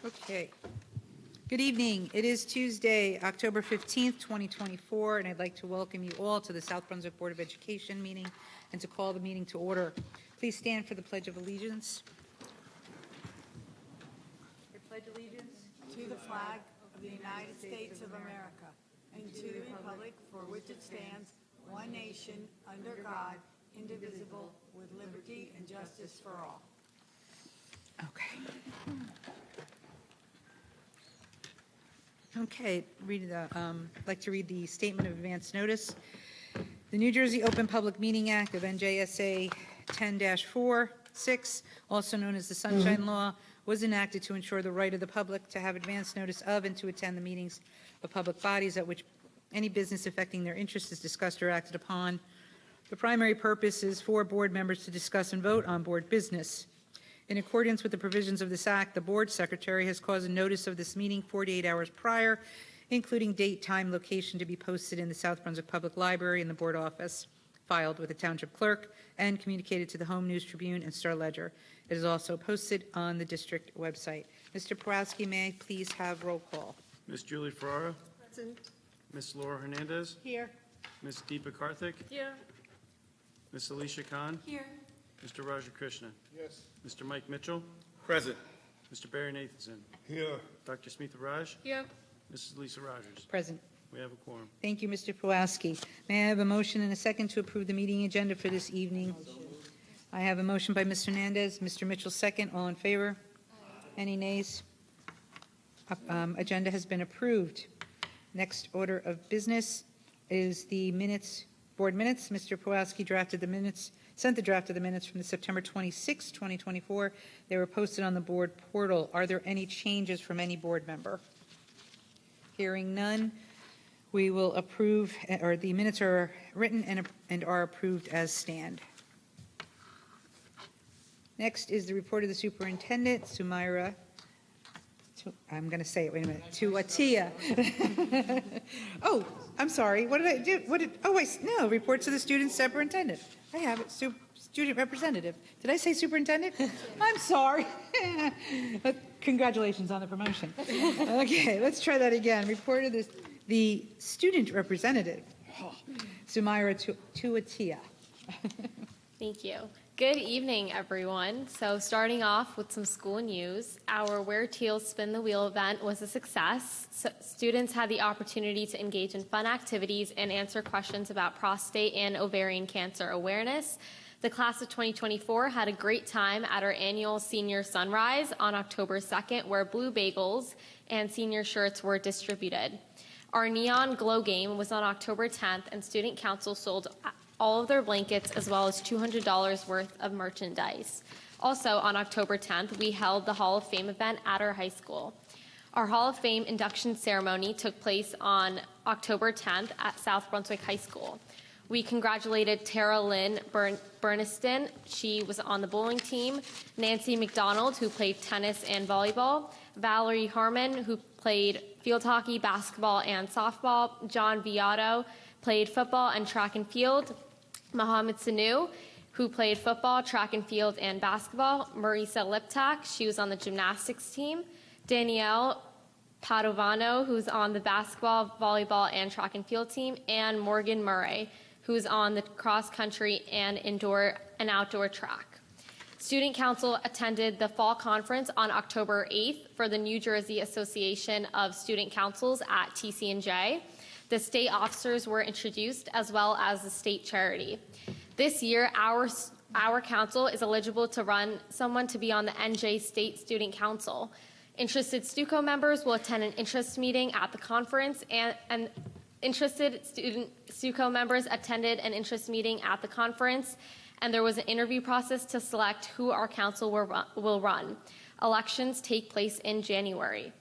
Okay. Good evening. It is Tuesday, October 15th, 2024, and I'd like to welcome you all to the South Brunswick Board of Education meeting and to call the meeting to order. Please stand for the Pledge of Allegiance. I pledge allegiance to the flag of the United States of America and to the republic for which it stands, one nation, under God, indivisible, with liberty and justice for all. Okay. Okay, I'd like to read the Statement of Advance Notice. The New Jersey Open Public Meeting Act of NJSA 10-4-6, also known as the Sunshine Law, was enacted to ensure the right of the public to have advance notice of and to attend the meetings of public bodies at which any business affecting their interest is discussed or acted upon. The primary purpose is for board members to discuss and vote on board business. In accordance with the provisions of this act, the board secretary has caused a notice of this meeting 48 hours prior, including date, time, location, to be posted in the South Brunswick Public Library in the board office, filed with the township clerk, and communicated to the Home News Tribune and Star Ledger. It is also posted on the district website. Mr. Porowski, may I please have roll call? Ms. Julie Ferrara. Present. Ms. Laura Hernandez. Here. Ms. Deepa Karthik. Here. Ms. Alicia Khan. Here. Mr. Raja Krishna. Yes. Mr. Mike Mitchell. Present. Mr. Barry Nathanson. Here. Dr. Smitha Raj. Here. Mrs. Lisa Rogers. Present. We have a quorum. Thank you, Mr. Porowski. May I have a motion and a second to approve the meeting agenda for this evening? I have a motion by Mr. Hernandez. Mr. Mitchell, second. All in favor? Any nays? Agenda has been approved. Next order of business is the minutes, board minutes. Mr. Porowski drafted the minutes, sent the draft of the minutes from the September 26, 2024. They were posted on the board portal. Are there any changes from any board member? Hearing none, we will approve, or the minutes are written and are approved as stand. Next is the report of the superintendent, Sumaira. I'm going to say it, wait a minute, Tuatia. Oh, I'm sorry, what did I do? No, report to the student superintendent. I have it, student representative. Did I say superintendent? I'm sorry. Congratulations on the promotion. Okay, let's try that again. Report of the student representative, Sumaira Tuatia. Thank you. Good evening, everyone. So starting off with some school news, our Wear Teals Spin the Wheel event was a success. So students had the opportunity to engage in fun activities and answer questions about prostate and ovarian cancer awareness. The class of 2024 had a great time at our annual senior sunrise on October 2nd, where blue bagels and senior shirts were distributed. Our neon glow game was on October 10th, and student council sold all of their blankets as well as $200 worth of merchandise. Also on October 10th, we held the Hall of Fame event at our high school. Our Hall of Fame induction ceremony took place on October 10th at South Brunswick High School. We congratulated Tara Lynn Burniston. She was on the bowling team. Nancy McDonald, who played tennis and volleyball. Valerie Harmon, who played field hockey, basketball, and softball. John Viato played football and track and field. Mohammed Sanu, who played football, track and field, and basketball. Marisa Liptak, she was on the gymnastics team. Danielle Padovano, who's on the basketball, volleyball, and track and field team. And Morgan Murray, who's on the cross country and indoor and outdoor track. Student Council attended the fall conference on October 8th for the New Jersey Association of Student Councils at TC&J. The state officers were introduced, as well as the state charity. This year, our council is eligible to run someone to be on the NJ State Student Council. Interested STUCO members will attend an interest meeting at the conference, and interested student STUCO members attended an interest meeting at the conference, and there was an interview process to select who our council will run. Elections take place in January.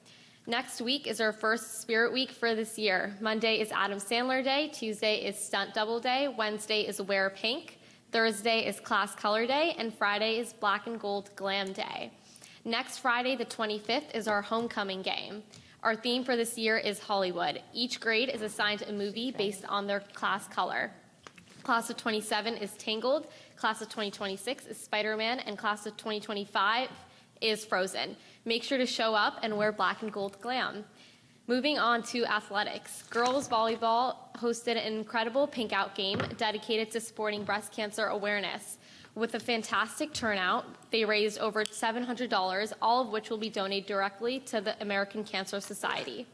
Next week is our first Spirit Week for this year. Monday is Adam Sandler Day, Tuesday is Stunt Double Day, Wednesday is Wear Pink, Thursday is Class Color Day, and Friday is Black and Gold Glam Day. Next Friday, the 25th, is our homecoming game. Our theme for this year is Hollywood. Each grade is assigned a movie based on their class color. Class of 27 is Tangled, Class of 2026 is Spider-Man, and Class of 2025 is frozen. Make sure to show up and wear black and gold glam. Moving on to athletics. Girls volleyball hosted an incredible pink out game dedicated to supporting breast cancer awareness. With a fantastic turnout, they raised over $700, all of which will be donated directly to the American Cancer Society.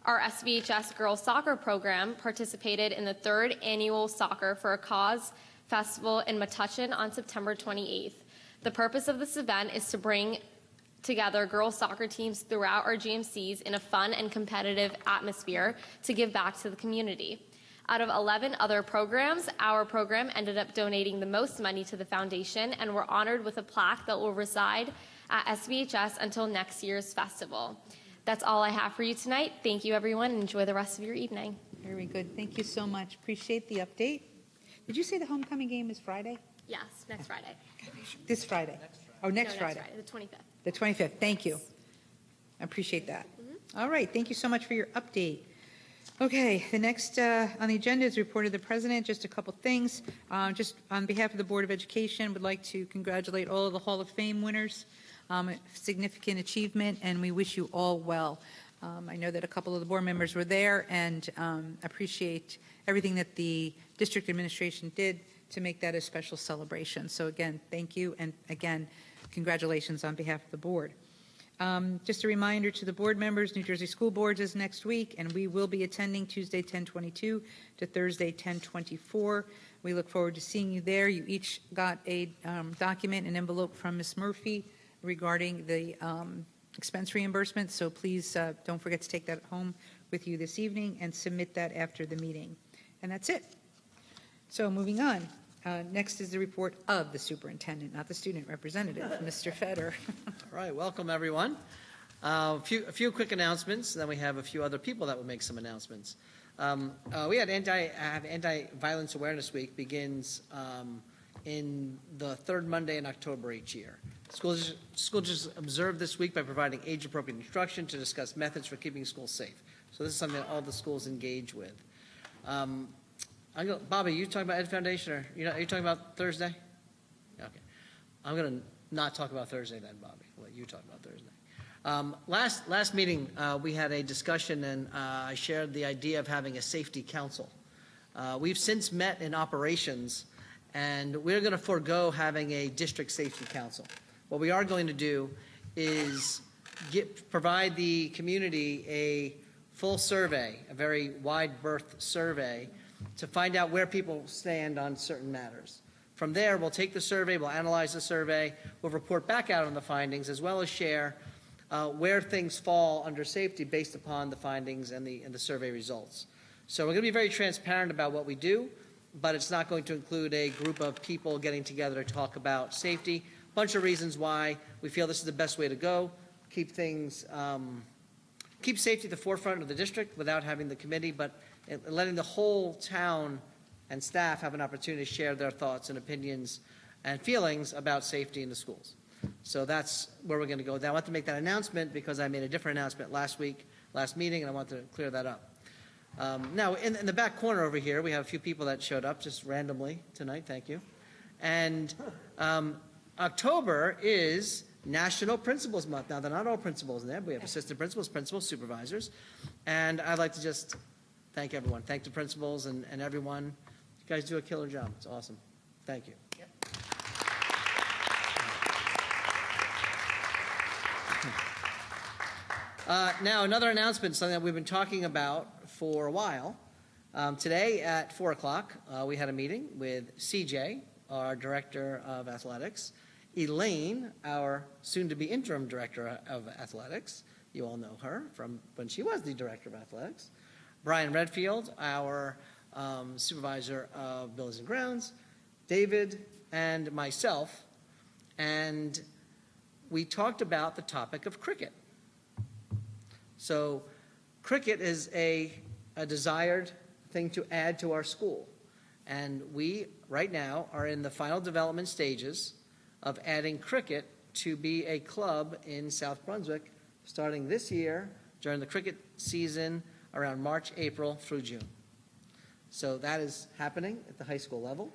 Our SBHS girls soccer program participated in the 3rd annual Soccer for a Cause Festival in Metuchen on September 28th. The purpose of this event is to bring together girls soccer teams throughout our GMCs in a fun and competitive atmosphere to give back to the community. Out of 11 other programs, our program ended up donating the most money to the foundation, and we're honored with a plaque that will reside at SBHS until next year's festival. That's all I have for you tonight. Thank you, everyone, and enjoy the rest of your evening. Very good. Thank you so much. Appreciate the update. Did you say the homecoming game is Friday? Yes, next Friday. This Friday? Oh, next Friday. The 25th. The 25th. Thank you. I appreciate that. All right. Thank you so much for your update. Okay. The next on the agenda is report of the president. Just a couple things. Just on behalf of the Board of Education, would like to congratulate all of the Hall of Fame winners. Significant achievement, and we wish you all well. I know that a couple of the board members were there, and appreciate everything that the district administration did to make that a special celebration. So again, thank you, and again, congratulations on behalf of the board. Just a reminder to the board members, New Jersey School Boards is next week, and we will be attending Tuesday 10/22 to Thursday 10/24. We look forward to seeing you there. You each got a document, an envelope from Ms. Murphy regarding the expense reimbursement, so please don't forget to take that home with you this evening and submit that after the meeting. And that's it. So moving on. Next is the report of the superintendent, not the student representative, Mr. Feder. All right, welcome everyone. A few quick announcements, and then we have a few other people that will make some announcements. We had Anti-Violence Awareness Week begins in the 3rd Monday in October each year. Schools just observed this week by providing age-appropriate instruction to discuss methods for keeping schools safe. So this is something that all the schools engage with. Bobby, you talking about Ed Foundation, or are you talking about Thursday? Okay. I'm going to not talk about Thursday then, Bobby. I'll let you talk about Thursday. Last meeting, we had a discussion, and I shared the idea of having a safety council. We've since met in operations, and we're going to forego having a district safety council. What we are going to do is provide the community a full survey, a very wide berth survey, to find out where people stand on certain matters. From there, we'll take the survey, we'll analyze the survey, we'll report back out on the findings, as well as share where things fall under safety based upon the findings and the survey results. So we're going to be very transparent about what we do, but it's not going to include a group of people getting together to talk about safety. A bunch of reasons why we feel this is the best way to go, keep things, keep safety at the forefront of the district without having the committee, but letting the whole town and staff have an opportunity to share their thoughts and opinions and feelings about safety in the schools. So that's where we're going to go. Now, I want to make that announcement because I made a different announcement last meeting, and I want to clear that up. Now, in the back corner over here, we have a few people that showed up just randomly tonight. Thank you. And October is National Principals Month. Now, they're not all principals in there. But we have assistant principals, principals, supervisors. And I'd like to just thank everyone. Thank the principals and everyone. You guys do a killer job. It's awesome. Thank you. Yep. Now, another announcement, something that we've been talking about for a while. Today at 4 o'clock, we had a meeting with CJ, our Director of Athletics, Elaine, our soon-to-be interim Director of Athletics. You all know her from when she was the Director of Athletics. Brian Redfield, our Supervisor of Buildings and Grounds, David, and myself. And we talked about the topic of cricket. So cricket is a desired thing to add to our school. And we, right now, are in the final development stages of adding cricket to be a club in South Brunswick starting this year during the cricket season around March, April through June. So that is happening at the high school level.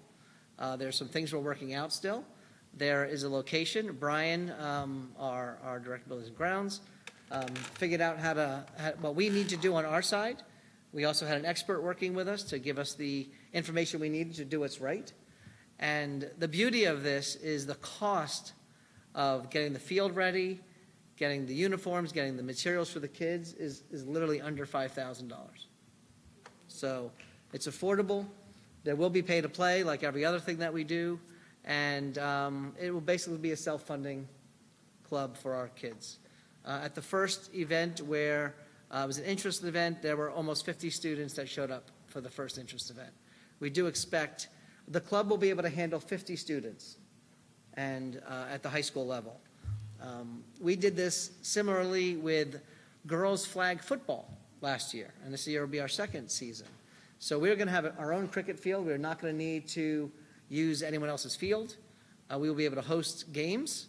There's some things we're working out still. there is a location. Brian, our Director of Buildings and Grounds, figured out what we need to do on our side. We also had an expert working with us to give us the information we needed to do what's right. And the beauty of this is the cost of getting the field ready, getting the uniforms, getting the materials for the kids is literally under $5,000. So it's affordable. There will be pay to play like every other thing that we do. And it will basically be a self-funding club for our kids. At the first event where it was an interest event, there were almost 50 students that showed up for the first interest event. We do expect the club will be able to handle 50 students and at the high school level. We did this similarly with girls flag football last year, and this year will be our second season. So we're going to have our own cricket field. We're not going to need to use anyone else's field. We will be able to host games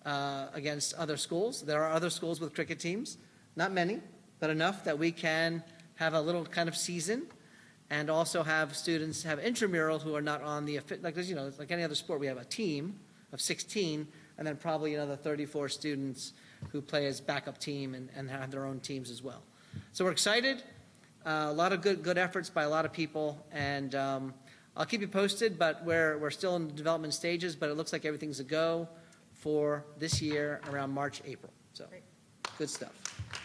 against other schools. There are other schools with cricket teams, not many, but enough that we can have a little kind of season and also have students have intramural who are not on the, like any other sport, we have a team of 16 and then probably another 34 students who play as backup team and have their own teams as well. So we're excited. A lot of good efforts by a lot of people, and I'll keep you posted, but we're still in the development stages, but it looks like everything's a go for this year around March, April. So good stuff.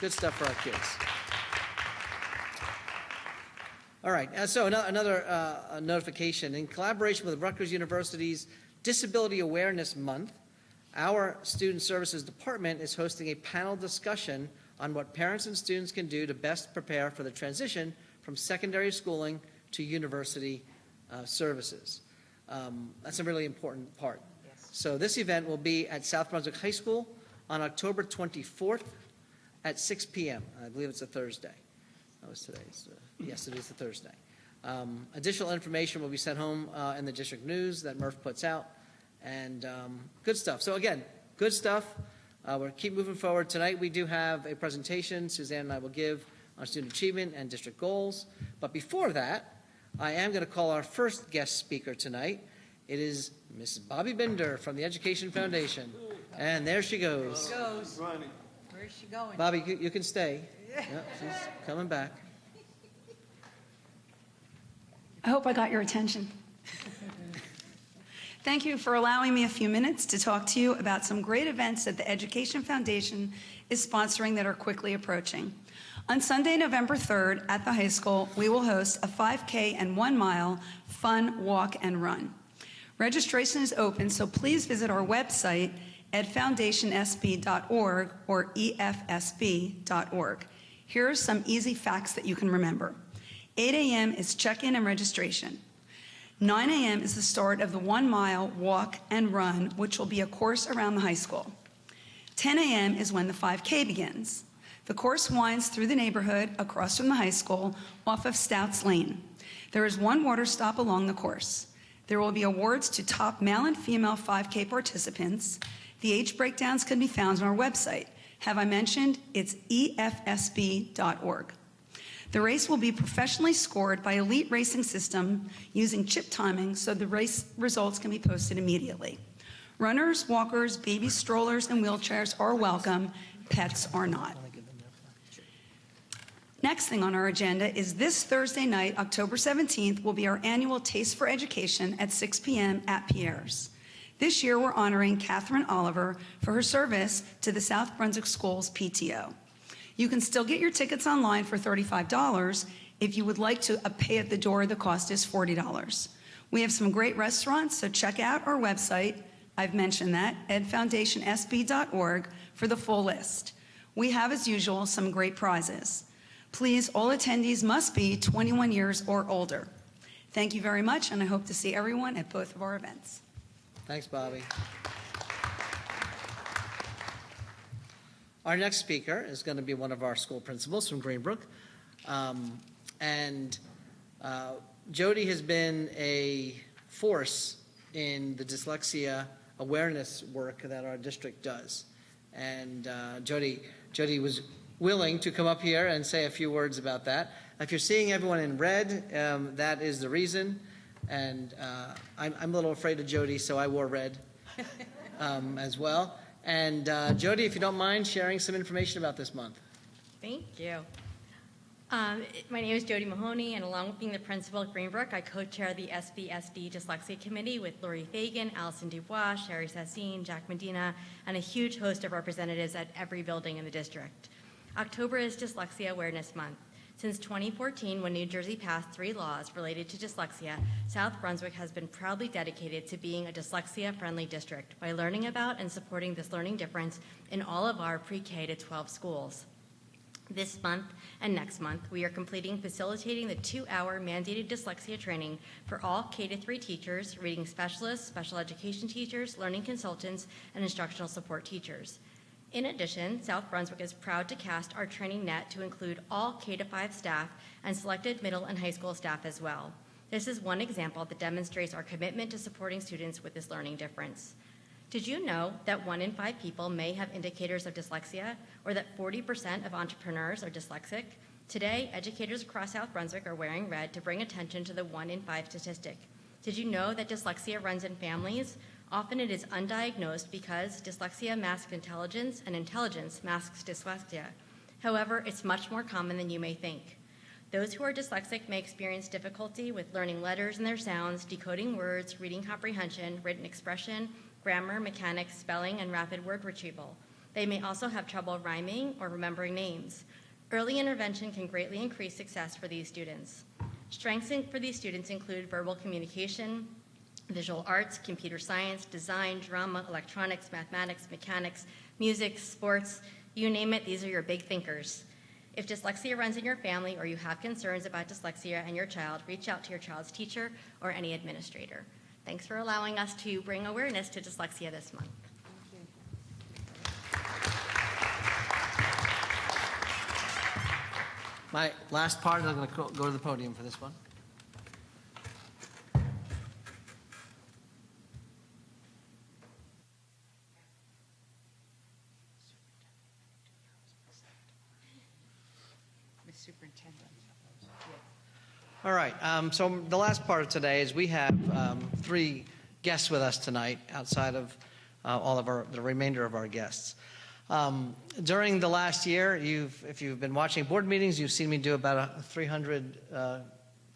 Good stuff for our kids. All right, so another notification. In collaboration with Rutgers University's Disability Awareness Month, our Student Services Department is hosting a panel discussion on what parents and students can do to best prepare for the transition from secondary schooling to university services. That's a really important part. Yes. So this event will be at South Brunswick High School on October 24th at 6 p.m. I believe it's a Thursday. That was today. Yes, it is a Thursday. Additional information will be sent home in the district news that Murph puts out. And good stuff. So again, good stuff. We'll keep moving forward. Tonight we do have a presentation Suzanne and I will give on student achievement and district goals. But before that, I am going to call our first guest speaker tonight. It is Mrs. Bobby Binder from the Education Foundation. And there she goes. Where's she going? Bobby, you can stay. Yeah, she's coming back. I hope I got your attention. Thank you for allowing me a few minutes to talk to you about some great events that the Education Foundation is sponsoring that are quickly approaching. On Sunday, November 3rd at the high school, we will host a 5K and 1 mile fun walk and run. Registration is open, so please visit our website at foundationsb.org or efsb.org. Here are some easy facts that you can remember. 8 a.m. is check-in and registration. 9 a.m. is the start of the 1 mile walk and run, which will be a course around the high school. 10 a.m. is when the 5K begins. The course winds through the neighborhood across from the high school off of Stouts Lane. There is one water stop along the course. There will be awards to top male and female 5K participants. The age breakdowns can be found on our website. Have I mentioned? It's efsb.org. The race will be professionally scored by Elite Racing System using chip timing so the race results can be posted immediately. Runners, walkers, baby strollers, and wheelchairs are welcome. Pets are not. Next thing on our agenda is this Thursday night, October 17th, will be our annual Taste for Education at 6 p.m. at Pierre's. This year, we're honoring Catherine Oliver for her service to the South Brunswick Schools PTO. You can still get your tickets online for $35. If you would like to pay at the door, the cost is $40. We have some great restaurants, so check out our website. I've mentioned that, edfoundationsb.org, for the full list. We have, as usual, some great prizes. Please, all attendees must be 21 years or older. Thank you very much, and I hope to see everyone at both of our events. Thanks, Bobby. Our next speaker is going to be one of our school principals from Greenbrook. Jody has been a force in the dyslexia awareness work that our district does. And Jody was willing to come up here and say a few words about that. If you're seeing everyone in red, that is the reason. And I'm a little afraid of Jody, so I wore red. as well. And Jody, if you don't mind sharing some information about this month. Thank you. My name is Jody Mahoney, and along with being the principal at Greenbrook, I co-chair the SBSD Dyslexia Committee with Lori Fagan, Allison Dubois, Sherry Sassine, Jack Medina, and a huge host of representatives at every building in the district. October is Dyslexia Awareness Month. Since 2014, when New Jersey passed 3 laws related to dyslexia, South Brunswick has been proudly dedicated to being a dyslexia-friendly district by learning about and supporting this learning difference in all of our pre-K to 12 schools. This month and next month, we are facilitating the 2-hour mandated dyslexia training for all K-3 teachers, reading specialists, special education teachers, learning consultants, and instructional support teachers. In addition, South Brunswick is proud to cast our training net to include all K-5 staff and selected middle and high school staff as well. This is one example that demonstrates our commitment to supporting students with this learning difference. Did you know that 1 in 5 people may have indicators of dyslexia, or that 40% of entrepreneurs are dyslexic? Today, educators across South Brunswick are wearing red to bring attention to the 1 in 5 statistic. Did you know that dyslexia runs in families? Often it is undiagnosed because dyslexia masks intelligence and intelligence masks dyslexia. However, it's much more common than you may think. Those who are dyslexic may experience difficulty with learning letters and their sounds, decoding words, reading comprehension, written expression, grammar, mechanics, spelling, and rapid word retrieval. They may also have trouble rhyming or remembering names. Early intervention can greatly increase success for these students. Strengths for these students include verbal communication, visual arts, computer science, design, drama, electronics, mathematics, mechanics, music, sports, you name it, these are your big thinkers. If dyslexia runs in your family or you have concerns about dyslexia and your child, reach out to your child's teacher or any administrator. Thanks for allowing us to bring awareness to dyslexia this month. My last part, I'm going to go to the podium for this one. Ms. Superintendent. All right, so the last part of today is we have 3 guests with us tonight outside of all of the remainder of our guests. During the last year, if you've been watching board meetings, you've seen me do about 300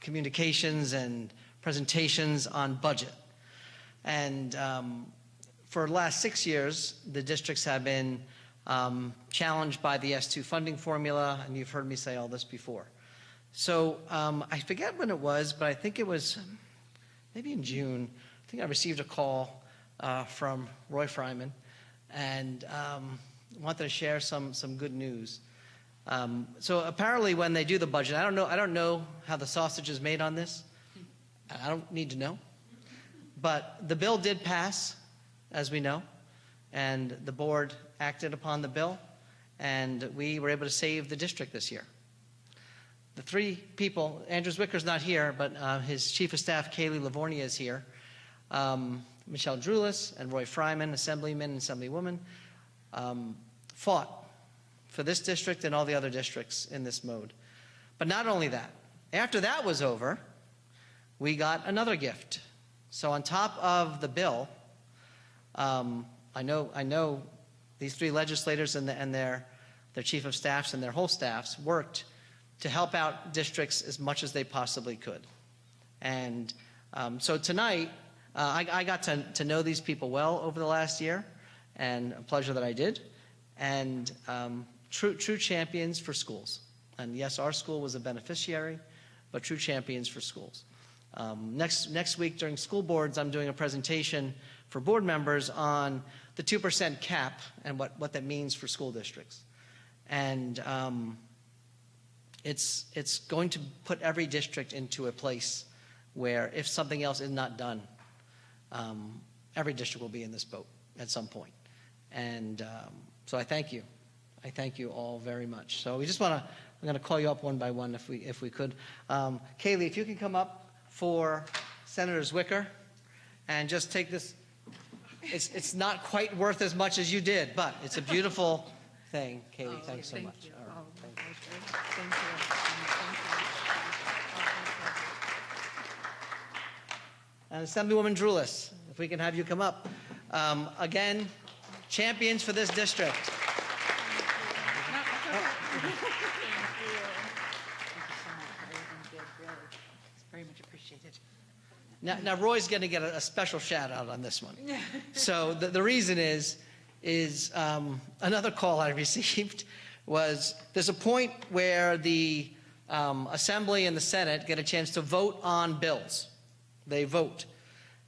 communications and presentations on budget. And for the last 6 years, the districts have been challenged by the S2 funding formula, and you've heard me say all this before. So I forget when it was, but I think it was maybe in June. I think I received a call from Roy Fryman and wanted to share some good news. So apparently when they do the budget, I don't know how the sausage is made on this. I don't need to know. But the bill did pass, as we know, and the board acted upon the bill, and we were able to save the district this year. The 3 people, Andrew Zwicker's not here, but his chief of staff, Kaylee Livornia, is here. Michelle Drulis and Roy Fryman, assemblymen and assemblywomen, fought for this district and all the other districts in this mode. But not only that, after that was over, we got another gift. So on top of the bill, I know these 3 legislators and their chief of staffs and their whole staffs worked to help out districts as much as they possibly could. And so tonight, I got to know these people well over the last year, and a pleasure that I did, and true champions for schools. And yes, our school was a beneficiary, but true champions for schools. Next week during school boards, I'm doing a presentation for board members on the 2% cap and what that means for school districts. And it's going to put every district into a place where if something else is not done, every district will be in this boat at some point. And so I thank you. I thank you all very much. So we just want to, I'm going to call you up one by one if we could. Kaylee, if you can come up for Senator Zwicker and just take this. It's not quite worth as much as you did, but it's a beautiful thing. Kaylee, thanks so much. All right, thank you. Thank you. And Assemblywoman Drulis, if we can have you come up. Again, champions for this district. Very much appreciated. Now Roy's going to get a special shout out on this one. So the reason is another call I received was there's a point where the Assembly and the Senate get a chance to vote on bills. They vote.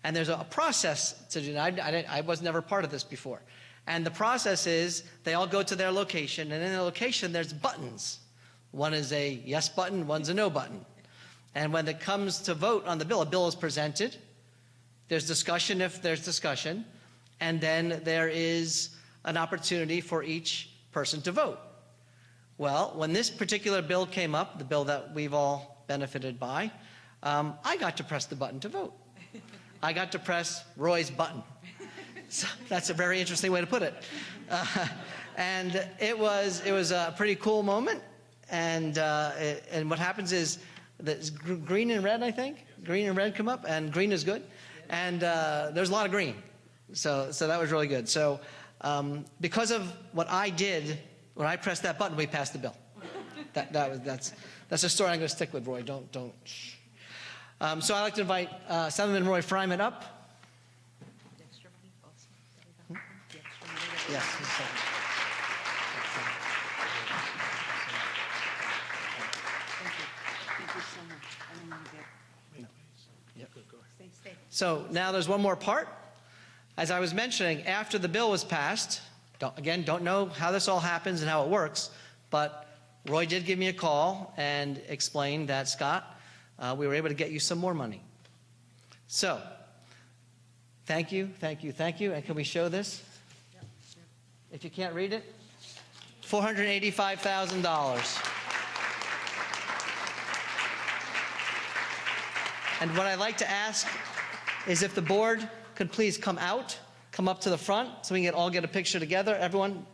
And there's a process to do that. I was never part of this before. And the process is they all go to their location, and in their location there's buttons. One is a yes button, one's a no button. And when it comes to vote on the bill, a bill is presented, there's discussion if there's discussion, and then there is an opportunity for each person to vote. Well, when this particular bill came up, the bill that we've all benefited by, I got to press the button to vote. I got to press Roy's button. So that's a very interesting way to put it. And it was a pretty cool moment. And what happens is that green and red, I think, green and red come up, and green is good. And there's a lot of green. So that was really good. So because of what I did, when I pressed that button, we passed the bill. That's a story I'm going to stick with, Roy. Don't. So I'd like to invite Senator Roy Fryman up. Yes. So now there's one more part. As I was mentioning, after the bill was passed, don't know how this all happens and how it works, but Roy did give me a call and explain that, Scott, we were able to get you some more money. So, thank you. And can we show this? If you can't read it, $485,000. And what I'd like to ask is if the board could please come up to the front so we can all get a picture together. Everyone,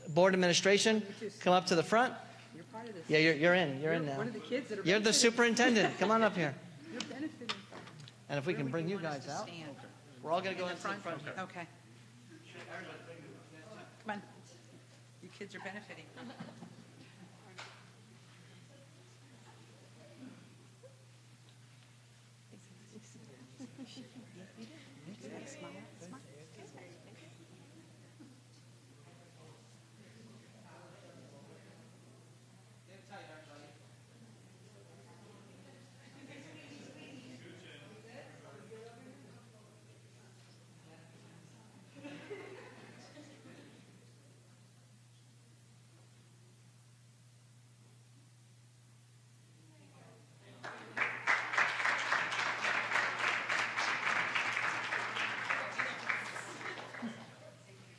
board administration, come up to the front. You're part of this. Yeah, you're in now. One of the kids that are You're the superintendent. Come on up here. You're benefiting. And if we can bring you guys out, we're all going to go into the front here. Okay. Come on. You kids are benefiting.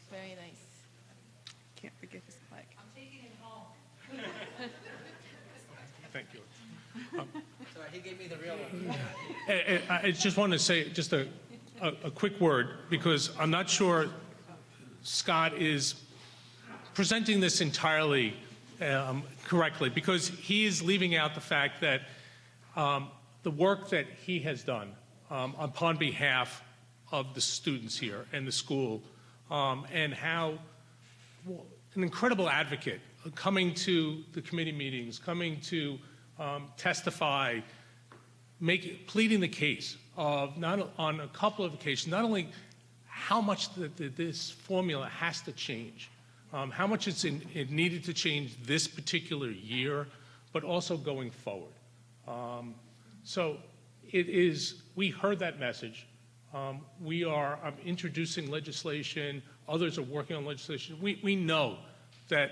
Very nice. Can't forget his flag. Thank you. Sorry, he gave me the real one. I just want to say just a quick word, because I'm not sure Scott is presenting this entirely correctly, because he is leaving out the fact that the work that he has done upon behalf of the students here and the school, and how an incredible advocate coming to the committee meetings, coming to testify, pleading the case of on a couple of occasions, not only how much this formula has to change, how much it needed to change this particular year, but also going forward. So we heard that message. We are introducing legislation. Others are working on legislation. We know that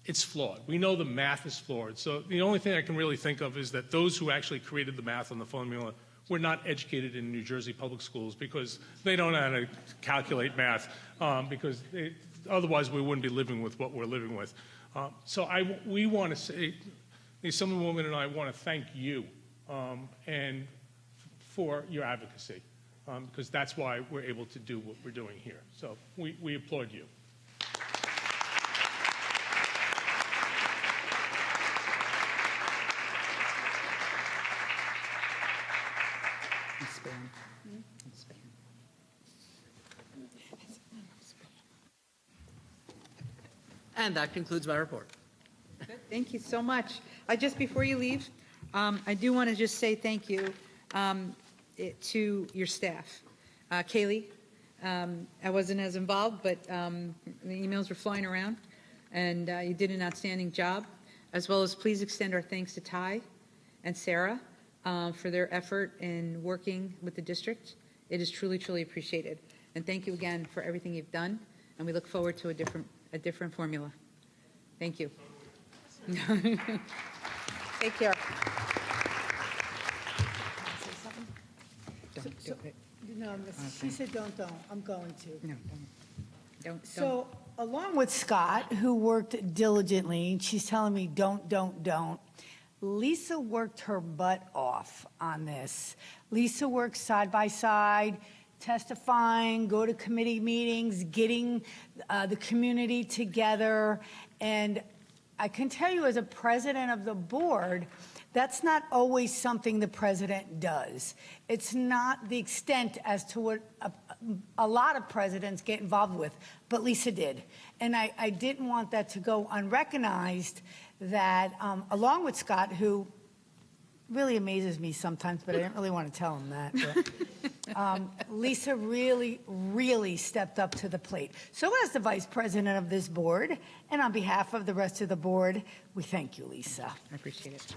it's flawed. We know the math is flawed. So the only thing I can really think of is that those who actually created the math on the formula were not educated in New Jersey public schools, because they don't know how to calculate math, because otherwise we wouldn't be living with what we're living with. So we want to say, the Assemblywoman and I want to thank you and for your advocacy, because that's why we're able to do what we're doing here. So we applaud you. And that concludes my report. Thank you so much. Just before you leave, I do want to just say thank you to your staff. Kaylee, I wasn't as involved, but the emails were flying around, and you did an outstanding job, as well as please extend our thanks to Ty and Sarah for their effort in working with the district. It is truly, truly appreciated. And thank you again for everything you've done, and we look forward to a different formula. Thank you. Take care. Don't do it. No, she said don't. I'm going to. No, don't. So along with Scott, who worked diligently, she's telling me don't. Lisa worked her butt off on this. Lisa worked side by side, testifying, go to committee meetings, getting the community together. And I can tell you as a president of the board, that's not always something the president does. It's not the extent as to what a lot of presidents get involved with, but Lisa did. And I didn't want that to go unrecognized, that along with Scott, who really amazes me sometimes, but I didn't really want to tell him that. But, Lisa really stepped up to the plate. So as the vice president of this board, and on behalf of the rest of the board, we thank you, Lisa. I appreciate it.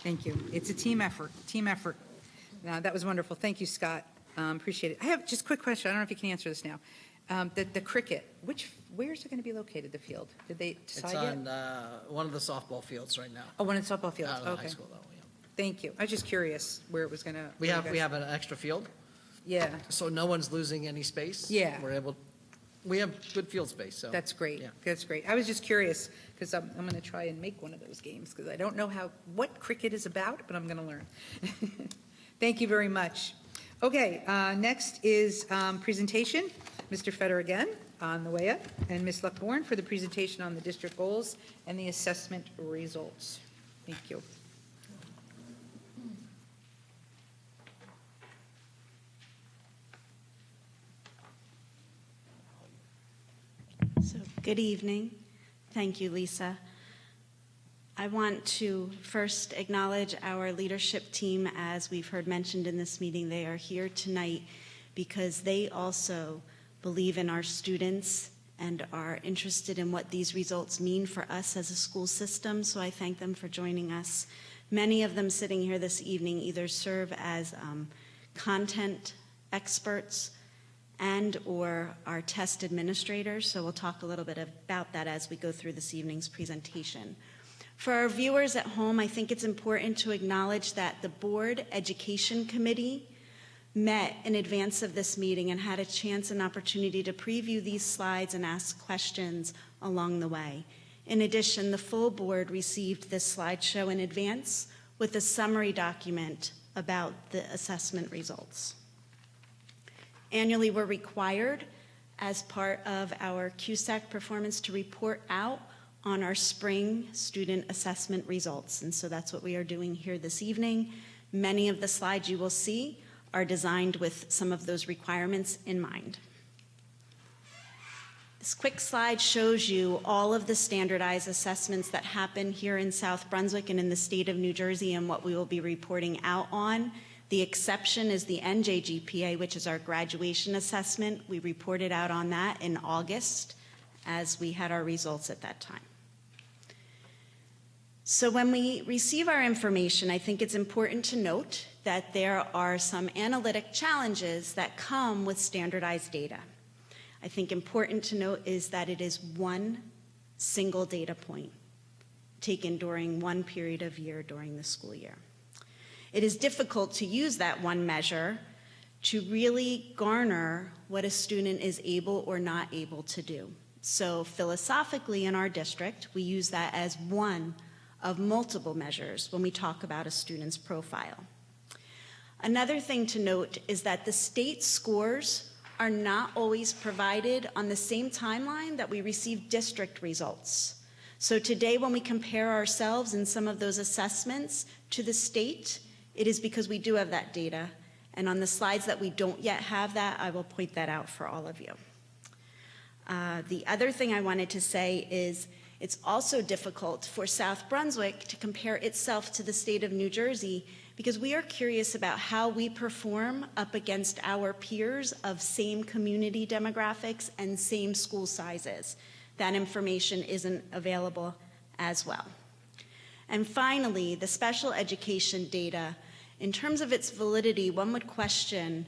Thank you. It's a team effort. That was wonderful. Thank you, Scott. Appreciate it. I have just a quick question. I don't know if you can answer this now. The cricket, where's it going to be located, the field? Did they decide yet? It's on one of the softball fields right now. Oh, one in softball field. Out of the Okay. high school level, yeah. Thank you. I was just curious where it was going to. We have an extra field, Yeah, so no one's losing any space. Yeah. We have good field space, so. that's great. Yeah. That's great. I was just curious because I'm going to try and make one of those games because I don't know what cricket is about, but I'm going to learn. Thank you very much. Okay, next is presentation. Mr. Fetter again on the way up, and Ms. Luckborn for the presentation on the district goals and the assessment results. Thank you. So, good evening. Thank you, Lisa. I want to first acknowledge our leadership team. As we've heard mentioned in this meeting, they are here tonight because they also believe in our students and are interested in what these results mean for us as a school system. So I thank them for joining us. Many of them sitting here this evening either serve as content experts and or are test administrators. So we'll talk a little bit about that as we go through this evening's presentation. For our viewers at home, I think it's important to acknowledge that the Board Education Committee met in advance of this meeting and had a chance and opportunity to preview these slides and ask questions along the way. In addition, the full board received this slideshow in advance with a summary document about the assessment results. Annually, we're required as part of our CUSAC performance to report out on our spring student assessment results. And so that's what we are doing here this evening. Many of the slides you will see are designed with some of those requirements in mind. This quick slide shows you all of the standardized assessments that happen here in South Brunswick and in the state of New Jersey and what we will be reporting out on. The exception is the NJGPA, which is our graduation assessment. We reported out on that in August as we had our results at that time. So when we receive our information, I think it's important to note that there are some analytic challenges that come with standardized data. I think important to note is that it is one single data point taken during one period of year during the school year. It is difficult to use that one measure to really garner what a student is able or not able to do. So philosophically in our district, we use that as one of multiple measures when we talk about a student's profile. Another thing to note is that the state scores are not always provided on the same timeline that we receive district results. So today when we compare ourselves in some of those assessments to the state, it is because we do have that data And on the slides that we don't yet have that, I will point that out for all of you. The other thing I wanted to say is it's also difficult for South Brunswick to compare itself to the state of New Jersey because we are curious about how we perform up against our peers of same community demographics and same school sizes. That information isn't available as well. And finally, the special education data. In terms of its validity, one would question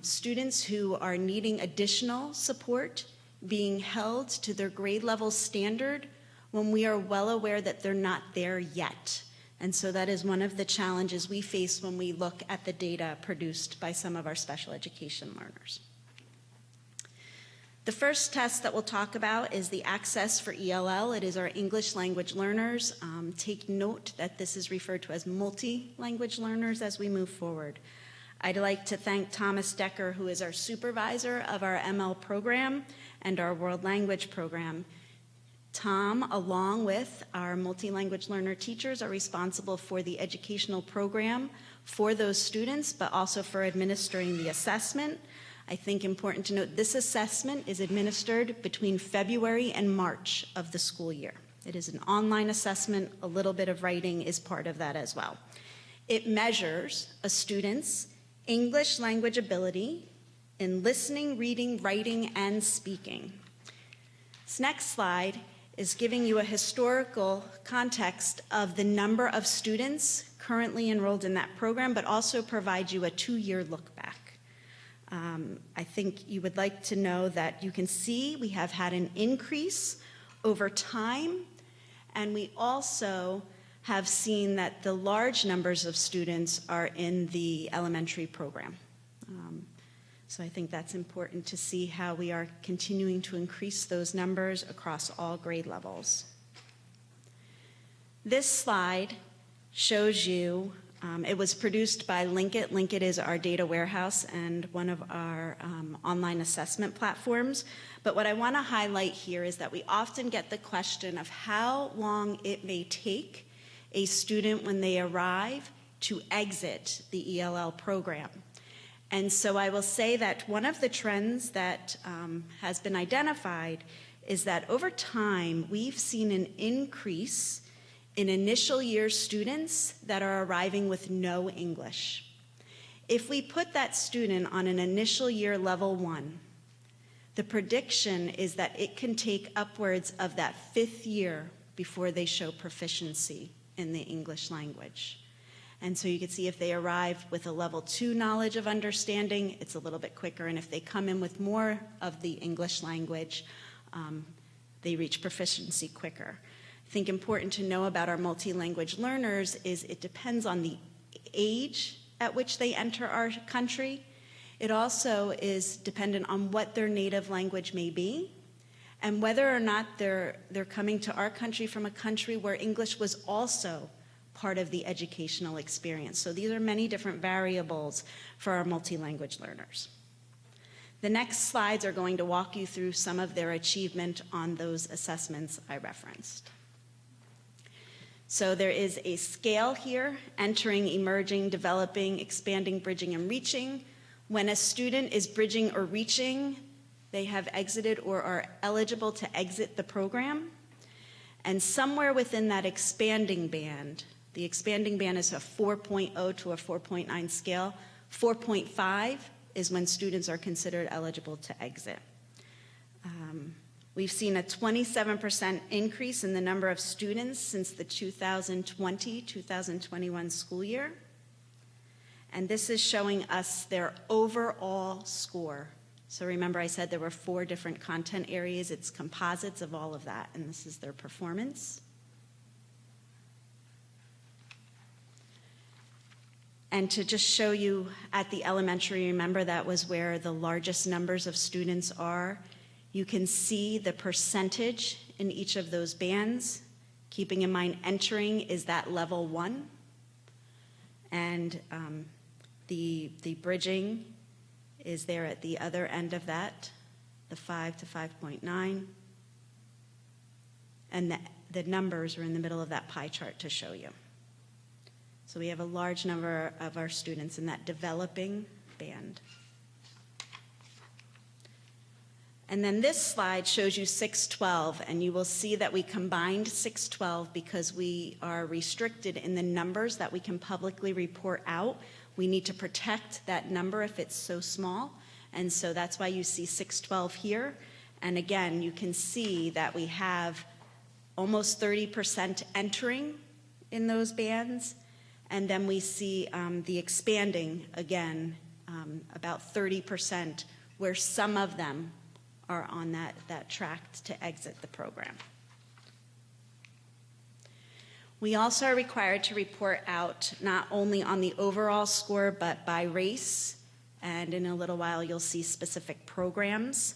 students who are needing additional support being held to their grade level standard when we are well aware that they're not there yet. And so that is one of the challenges we face when we look at the data produced by some of our special education learners. The first test that we'll talk about is the Access for ELL. It is our English language learners. Take note that this is referred to as multi-language learners as we move forward. I'd like to thank Thomas Decker, who is our supervisor of our ML program and our world language program. Tom, along with our multi-language learner teachers, are responsible for the educational program for those students, but also for administering the assessment. I think important to note, this assessment is administered between February and March of the school year. It is an online assessment. A little bit of writing is part of that as well. It measures a student's English language ability in listening, reading, writing, and speaking. This next slide is giving you a historical context of the number of students currently enrolled in that program, but also provides you a 2-year look back. I think you would like to know that you can see we have had an increase over time, and we also have seen that the large numbers of students are in the elementary program. So I think that's important to see how we are continuing to increase those numbers across all grade levels. This slide shows you, it was produced by Linkit. Linkit is our data warehouse and one of our online assessment platforms. But what I want to highlight here is that we often get the question of how long it may take a student when they arrive to exit the ELL program. And so I will say that one of the trends that has been identified is that over time, we've seen an increase in initial year students that are arriving with no English. If we put that student on an initial year level 1, the prediction is that it can take upwards of that 5th year before they show proficiency in the English language. And so you can see if they arrive with a level 2 knowledge of understanding, it's a little bit quicker. And if they come in with more of the English language, they reach proficiency quicker. I think important to know about our multi-language learners is it depends on the age at which they enter our country. It also is dependent on what their native language may be and whether or not they're coming to our country from a country where English was also part of the educational experience. So these are many different variables for our multi-language learners. The next slides are going to walk you through some of their achievement on those assessments I referenced. So there is a scale here, entering, emerging, developing, expanding, bridging, and reaching. When a student is bridging or reaching, they have exited or are eligible to exit the program. And somewhere within that expanding band, the expanding band is a 4.0 to a 4.9 scale. 4.5 is when students are considered eligible to exit. We've seen a 27% increase in the number of students since the 2020-2021 school year. And this is showing us their overall score. So remember I said there were 4 different content areas. It's composites of all of that, and this is their performance. And to just show you at the elementary, remember that was where the largest numbers of students are. You can see the percentage in each of those bands. Keeping in mind entering is that level 1. And the bridging is there at the other end of that, the 5 to 5.9. And the numbers are in the middle of that pie chart to show you. So we have a large number of our students in that developing band. And then this slide shows you 612, and you will see that we combined 612 because we are restricted in the numbers that we can publicly report out. We need to protect that number if it's so small, and so that's why you see 612 here. And again, you can see that we have almost 30% entering in those bands, and then we see the expanding again, about 30%, where some of them are on that track to exit the program. We also are required to report out not only on the overall score, but by race, and in a little while you'll see specific programs.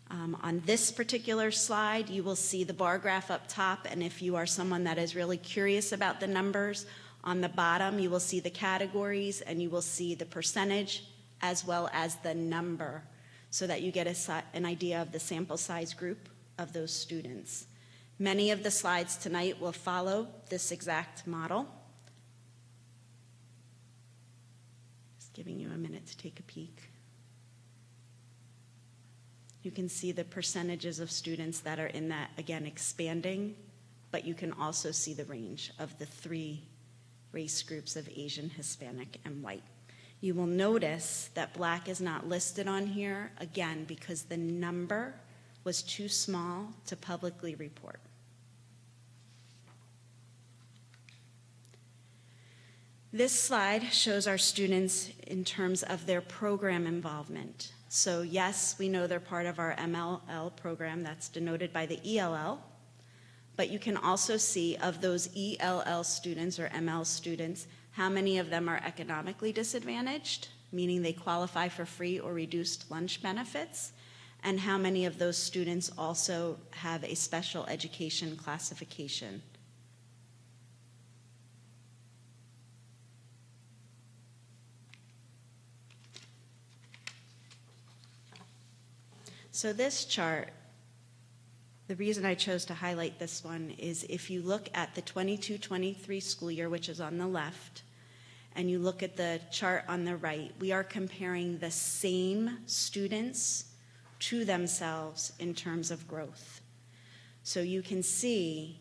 On this particular slide, you will see the bar graph up top, and if you are someone that is really curious about the numbers, on the bottom you will see the categories and you will see the percentage as well as the number, so that you get an idea of the sample size group of those students. Many of the slides tonight will follow this exact model. Just giving you a minute to take a peek. You can see the percentages of students that are in that, again, expanding, but you can also see the range of the three race groups of Asian, Hispanic, and white. You will notice that Black is not listed on here, again, because the number was too small to publicly report. This slide shows our students in terms of their program involvement. So yes, we know they're part of our MLL program, that's denoted by the ELL, but you can also see of those ELL students or ML students, how many of them are economically disadvantaged, meaning they qualify for free or reduced lunch benefits, and how many of those students also have a special education classification. So this chart, the reason I chose to highlight this one is if you look at the 22-23 school year, which is on the left, and you look at the chart on the right, we are comparing the same students to themselves in terms of growth. So you can see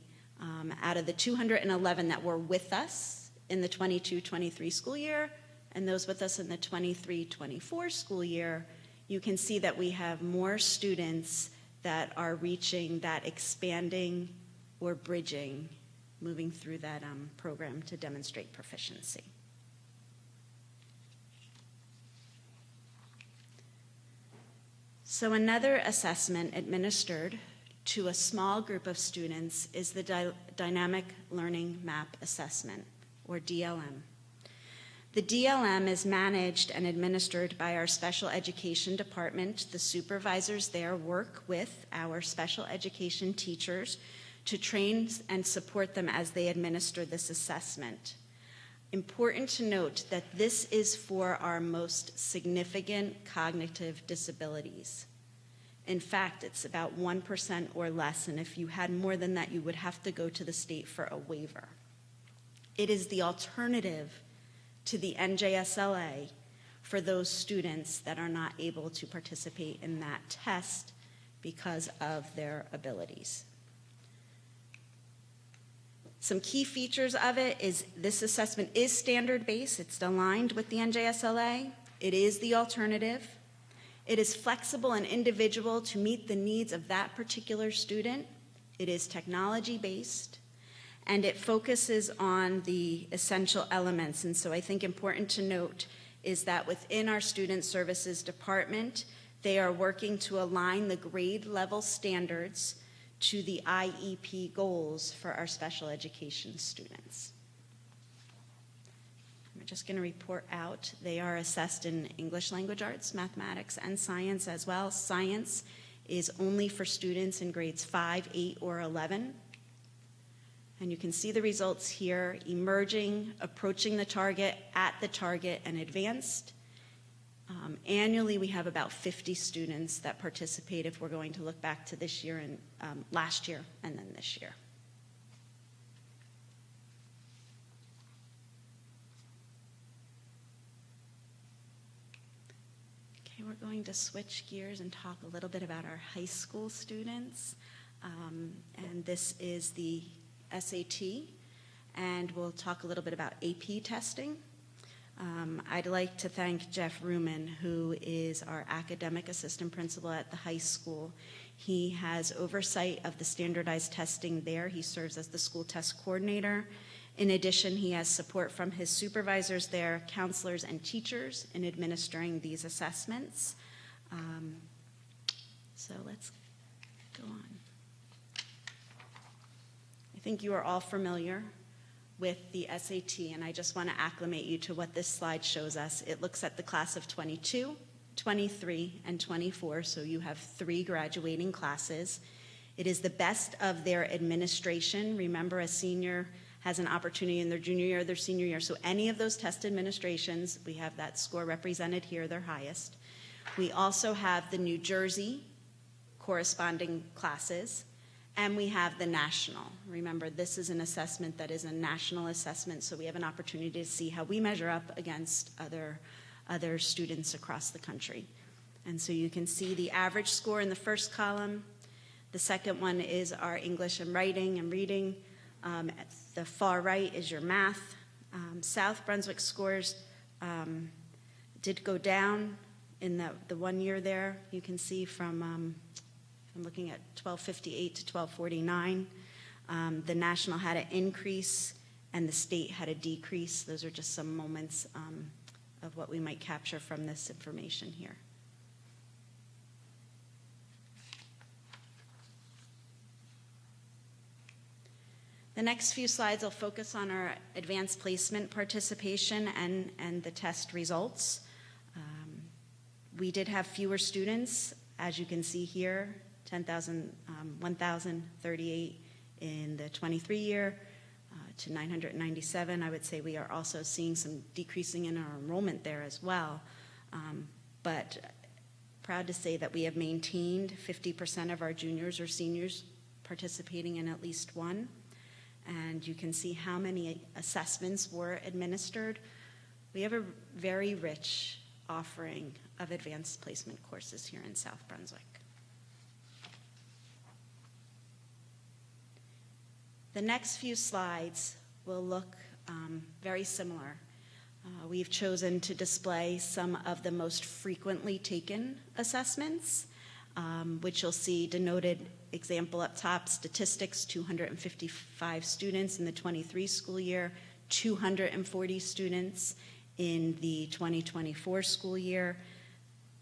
out of the 211 that were with us in the 22-23 school year, and those with us in the 23-24 school year, you can see that we have more students that are reaching that expanding or bridging, moving through that program to demonstrate proficiency. So another assessment administered to a small group of students is the Dynamic Learning Map Assessment, or DLM. The DLM is managed and administered by our special education department. The supervisors there work with our special education teachers to train and support them as they administer this assessment. Important to note that this is for our most significant cognitive disabilities. In fact, it's about 1% or less, and if you had more than that, you would have to go to the state for a waiver. It is the alternative to the NJSLA for those students that are not able to participate in that test because of their abilities. Some key features of it is this assessment is standard-based. It's aligned with the NJSLA. It is the alternative. It is flexible and individual to meet the needs of that particular student. It is technology-based. And it focuses on the essential elements. And so I think important to note is that within our Student Services Department, they are working to align the grade level standards to the IEP goals for our special education students. I'm just going to report out. They are assessed in English language arts, mathematics, and science as well. Science is only for students in grades 5, 8, or 11. And you can see the results here: emerging, approaching the target, at the target, and advanced. Annually, we have about 50 students that participate if we're going to look back to this year and last year and then this year. we're going to switch gears and talk a little bit about our high school students. And this is the SAT, and we'll talk a little bit about AP testing. I'd like to thank Jeff Ruman, who is our academic assistant principal at the high school. He has oversight of the standardized testing there. He serves as the school test coordinator. In addition, he has support from his supervisors there, counselors, and teachers in administering these assessments. So let's go on. I think you are all familiar with the SAT, and I just want to acclimate you to what this slide shows us. It looks at the class of 22, 23, and 24, so you have 3 graduating classes. It is the best of their administration. Remember, a senior has an opportunity in their junior year or their senior year, so any of those test administrations, we have that score represented here, their highest. We also have the New Jersey corresponding classes, and we have the national. Remember, this is an assessment that is a national assessment, so we have an opportunity to see how we measure up against other students across the country. And so you can see the average score in the first column. The second one is our English and writing and reading. At the far right is your math. South Brunswick scores did go down in the 1 year there. You can see from I'm looking at 1258 to 1249. The national had an increase and the state had a decrease. Those are just some moments of what we might capture from this information here. The next few slides will focus on our advanced placement participation and the test results. We did have fewer students, as you can see here, 1,038 in the 23 year to 997. I would say we are also seeing some decreasing in our enrollment there as well. But proud to say that we have maintained 50% of our juniors or seniors participating in at least one. And you can see how many assessments were administered. We have a very rich offering of advanced placement courses here in South Brunswick. The next few slides will look very similar. We've chosen to display some of the most frequently taken assessments, which you'll see denoted example up top, statistics, 255 students in the 23 school year, 240 students in the 2024 school year.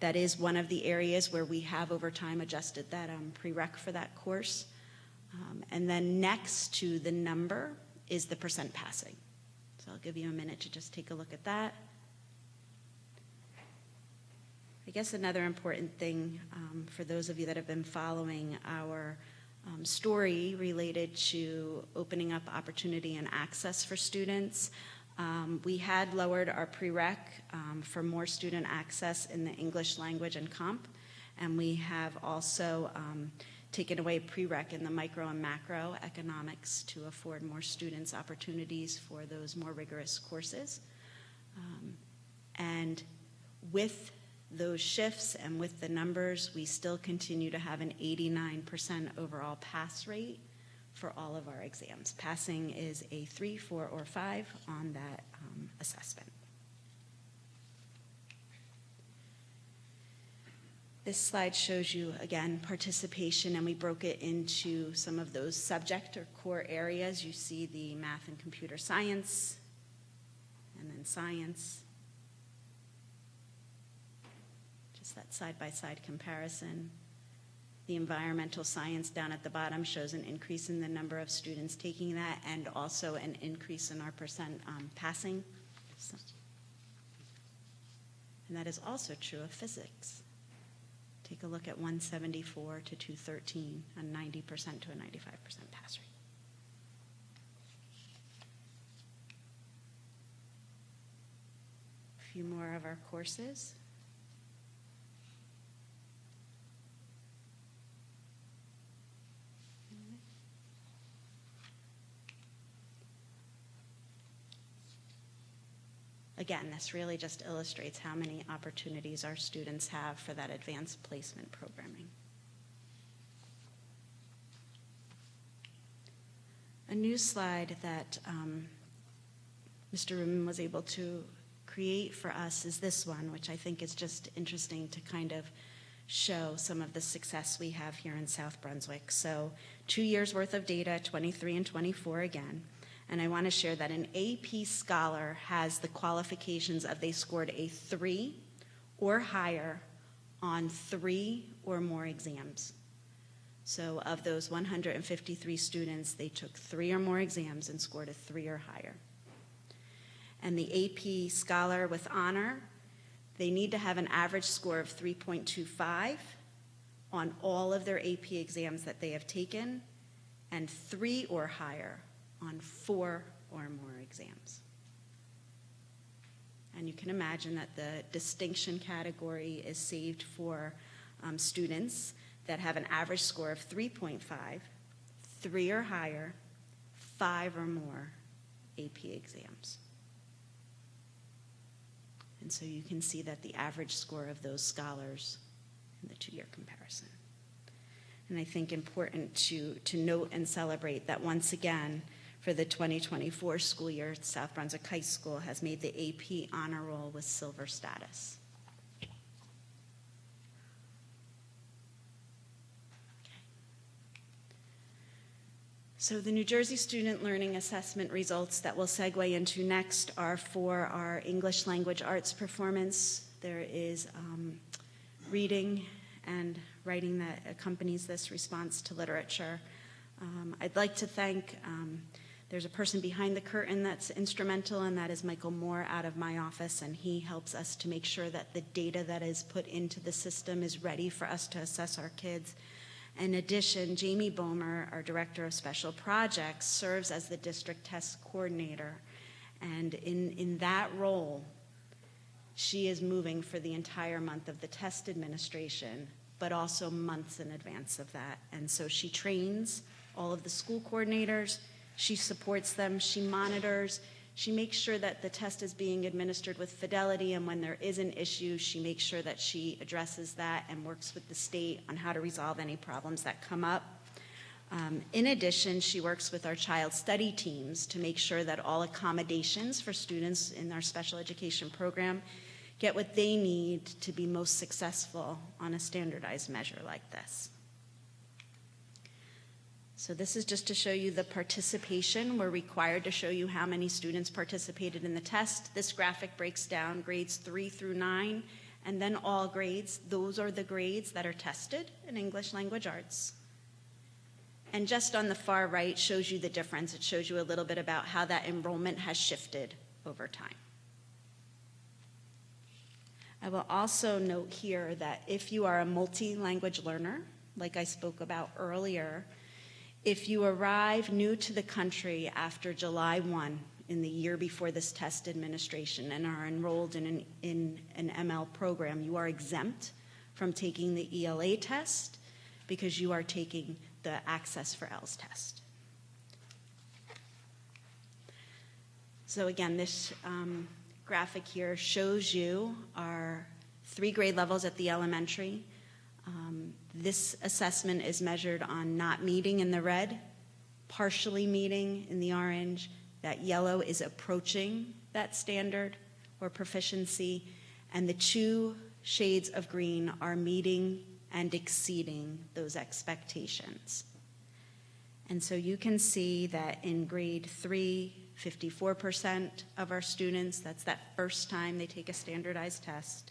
That is one of the areas where we have over time adjusted that prereq for that course. And then next to the number is the percent passing. So I'll give you a minute to just take a look at that. I guess another important thing for those of you that have been following our story related to opening up opportunity and access for students, we had lowered our prereq for more student access in the English language and comp, and we have also taken away prereq in the micro and macro economics to afford more students opportunities for those more rigorous courses. And with those shifts and with the numbers, we still continue to have an 89% overall pass rate for all of our exams. Passing is a 3, 4, or 5 on that assessment. This slide shows you, again, participation, and we broke it into some of those subject or core areas. You see the math and computer science, and then science. Just that side-by-side comparison. The environmental science down at the bottom shows an increase in the number of students taking that and also an increase in our percent passing. And that is also true of physics. Take a look at 174 to 213, a 90% to a 95% pass rate. A few more of our courses. again, this really just illustrates how many opportunities our students have for that advanced placement programming. A new slide that Mr. Rubin was able to create for us is this one, which I think is just interesting to kind of show some of the success we have here in South Brunswick. So 2 years worth of data, 23 and 24 again. And I want to share that an AP Scholar has the qualifications of they scored a 3 or higher on 3 or more exams. So of those 153 students, they took 3 or more exams and scored a 3 or higher. And the AP Scholar with honor, they need to have an average score of 3.25 on all of their AP exams that they have taken, and 3 or higher on 4 or more exams. And you can imagine that the distinction category is saved for students that have an average score of 3.5, 3 or higher, 5 or more AP exams. And so you can see that the average score of those scholars in the 2-year comparison. And I think important to note and celebrate that once again, for the 2024 school year, South Brunswick High School has made the AP Honor Roll with silver status. So the New Jersey Student Learning Assessment results that we'll segue into next are for our English language arts performance. There is reading and writing that accompanies this response to literature. I'd like to thank, there's a person behind the curtain that's instrumental, and that is Michael Moore out of my office, and he helps us to make sure that the data that is put into the system is ready for us to assess our kids. In addition, Jamie Bomer, our Director of Special Projects, serves as the district test coordinator. And in that role, she is moving for the entire month of the test administration, but also months in advance of that. And so she trains all of the school coordinators, she supports them, she monitors, she makes sure that the test is being administered with fidelity, and when there is an issue, she makes sure that she addresses that and works with the state on how to resolve any problems that come up. In addition, she works with our child study teams to make sure that all accommodations for students in our special education program get what they need to be most successful on a standardized measure like this. So this is just to show you the participation. We're required to show you how many students participated in the test. This graphic breaks down grades 3 through 9, and then all grades. Those are the grades that are tested in English language arts. And just on the far right shows you the difference. It shows you a little bit about how that enrollment has shifted over time. I will also note here that if you are a multi-language learner, like I spoke about earlier, if you arrive new to the country after July 1 in the year before this test administration and are enrolled in an ML program, you are exempt from taking the ELA test because you are taking the Access for ELS test. So again, this graphic here shows you our 3 grade levels at the elementary. This assessment is measured on not meeting in the red, partially meeting in the orange. That yellow is approaching that standard or proficiency, and the 2 shades of green are meeting and exceeding those expectations. And so you can see that in grade 3, 54% of our students, that's that first time they take a standardized test.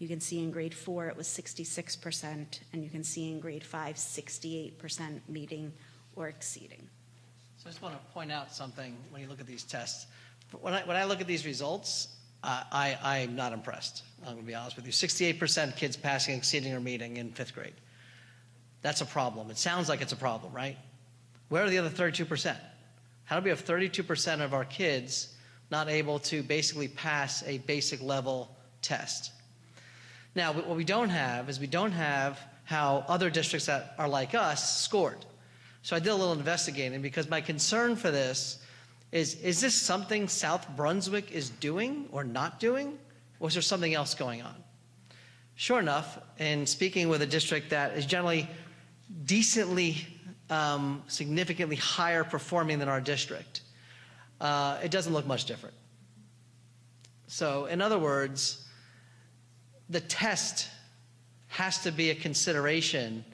You can see in grade 4 it was 66%, and you can see in grade 5, 68% meeting or exceeding. So I just want to point out something when you look at these tests. When I look at these results, I'm not impressed. I'm going to be honest with you. 68% kids passing, exceeding, or meeting in 5th grade. That's a problem. It sounds like it's a problem, right? Where are the other 32%? How do we have 32% of our kids not able to basically pass a basic level test? Now, what we don't have is we don't have how other districts that are like us scored. So I did a little investigating because my concern for this is this something South Brunswick is doing or not doing, or is there something else going on? Sure enough, in speaking with a district that is generally decently, significantly higher performing than our district, it doesn't look much different. So in other words, the test has to be a consideration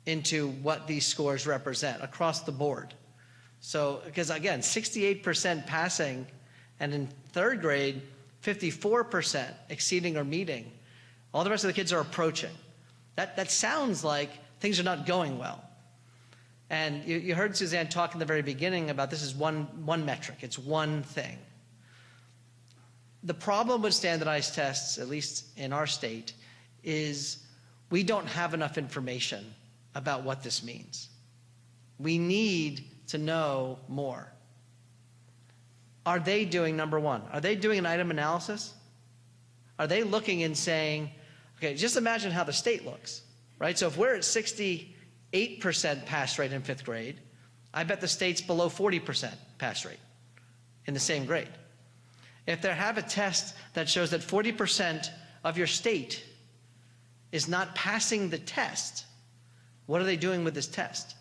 into what these scores represent across the board. So, because again, 68% passing, and in third grade, 54% exceeding or meeting. All the rest of the kids are approaching. That sounds like things are not going well. And you heard Suzanne talk in the very beginning about this is one metric. It's one thing. The problem with standardized tests, at least in our state, is we don't have enough information about what this means. We need to know more. Are they doing, number one, are they doing an item analysis? Are they looking and saying, okay, just imagine how the state looks, right? So if we're at 68% pass rate in 5th grade, I bet the state's below 40% pass rate in the same grade. If they have a test that shows that 40% of your state is not passing the test, what are they doing with this test?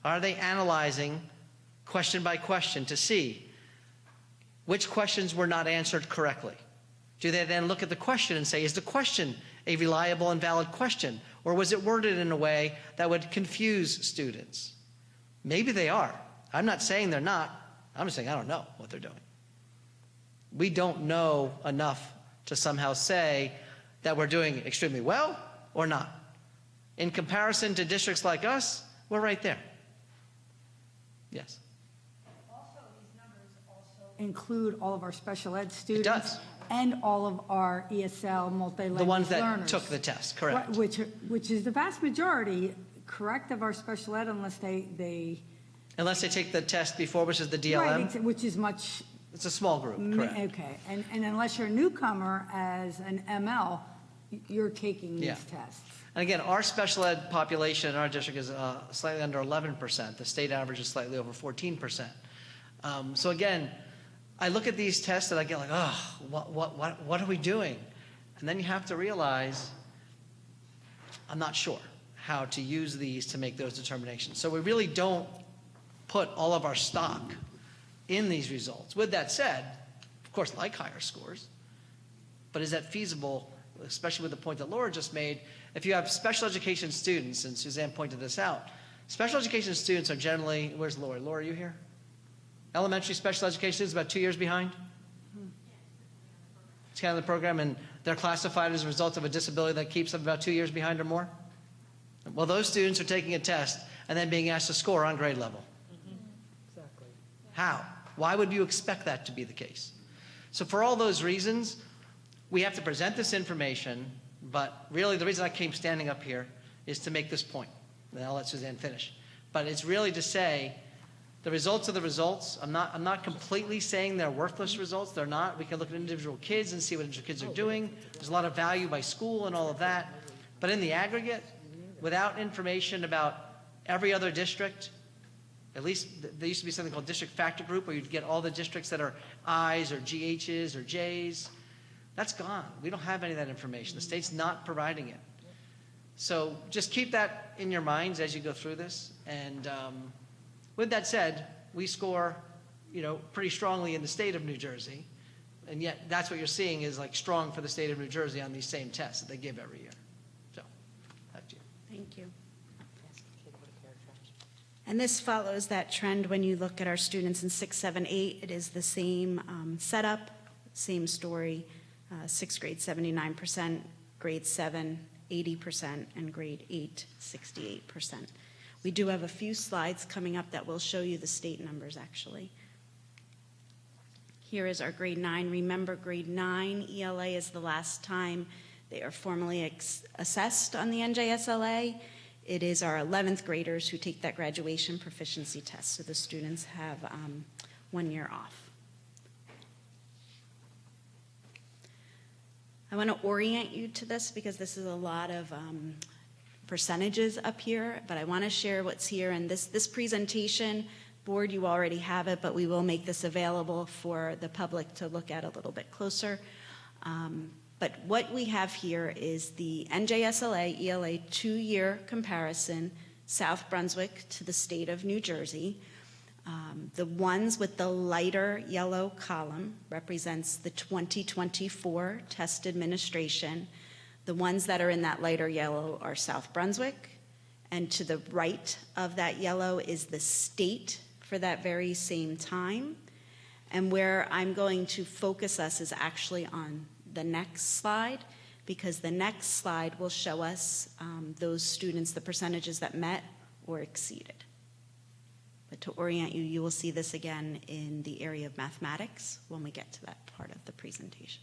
Are they analyzing question by question to see which questions were not answered correctly? Do they then look at the question and say, is the question a reliable and valid question? Or was it worded in a way that would confuse students? Maybe they are. I'm not saying they're not. I'm just saying I don't know what they're doing. We don't know enough to somehow say that we're doing extremely well or not. In comparison to districts like us, we're right there. Yes. Also, these numbers also include all of our special ed students. It does. And all of our ESL multi-language learners. The ones that took the test, correct. Which is the vast majority, correct, of our special ed, unless they Unless they take the test before, which is the DLM. Right, which is much. It's a small group, correct. Okay, and unless you're a newcomer as an ML, you're taking these tests. And again, our special ed population in our district is slightly under 11%. The state average is slightly over 14%. So again, I look at these tests and I get like, oh, what are we doing? And then you have to realize, I'm not sure how to use these to make those determinations. So we really don't put all of our stock in these results. With that said, of course, like higher scores, but is that feasible, especially with the point that Laura just made? If you have special education students, and Suzanne pointed this out, special education students are generally, where's Laura? Laura, are you here? Elementary special education students about 2 years behind? It's kind of the program, and they're classified as a result of a disability that keeps them about 2 years behind or more? Well, those students are taking a test and then being asked to score on grade level. Exactly. How? Why would you expect that to be the case? So for all those reasons, we have to present this information, but really the reason I came standing up here is to make this point. And I'll let Suzanne finish. But it's really to say the results are the results. I'm not completely saying they're worthless results. They're not. We can look at individual kids and see what individual kids are doing. There's a lot of value by school and all of that. But in the aggregate, without information about every other district, at least there used to be something called district factor group where you'd get all the districts that are I's or GH's or J's. That's gone. We don't have any of that information. The state's not providing it. So just keep that in your minds as you go through this. And with that said, we score, pretty strongly in the state of New Jersey. And yet that's what you're seeing is like strong for the state of New Jersey on these same tests that they give every year. So, back to you. Thank you. And this follows that trend when you look at our students in 6, 7, 8. It is the same setup, same story. 6th grade, 79%, grade 7, 80%, and grade 8, 68%. We do have a few slides coming up that will show you the state numbers, actually. Here is our grade 9. Remember, grade 9 ELA is the last time they are formally assessed on the NJSLA. It is our 11th graders who take that graduation proficiency test, so the students have 1 year off. I want to orient you to this because this is a lot of percentages up here, but I want to share what's here. And this presentation board, you already have it, but we will make this available for the public to look at a little bit closer. But what we have here is the NJSLA ELA 2-year comparison, South Brunswick to the state of New Jersey. The ones with the lighter yellow column represents the 2024 test administration. The ones that are in that lighter yellow are South Brunswick, and to the right of that yellow is the state for that very same time. And where I'm going to focus us is actually on the next slide, because the next slide will show us those students, the percentages that met or exceeded. But to orient you, you will see this again in the area of mathematics when we get to that part of the presentation.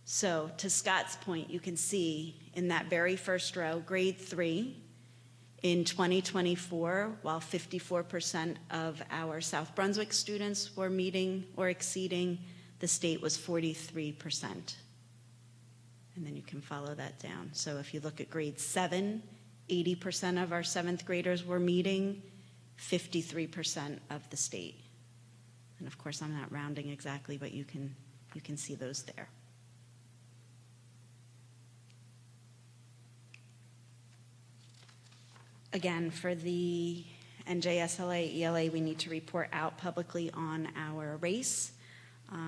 So to Scott's point, you can see in that very first row, grade 3, in 2024, while 54% of our South Brunswick students were meeting or exceeding, the state was 43%. And then you can follow that down. So if you look at grade 7, 80% of our 7th graders were meeting, 53% of the state. And of course, I'm not rounding exactly, but you can see those there. Again, for the NJSLA ELA, we need to report out publicly on our race.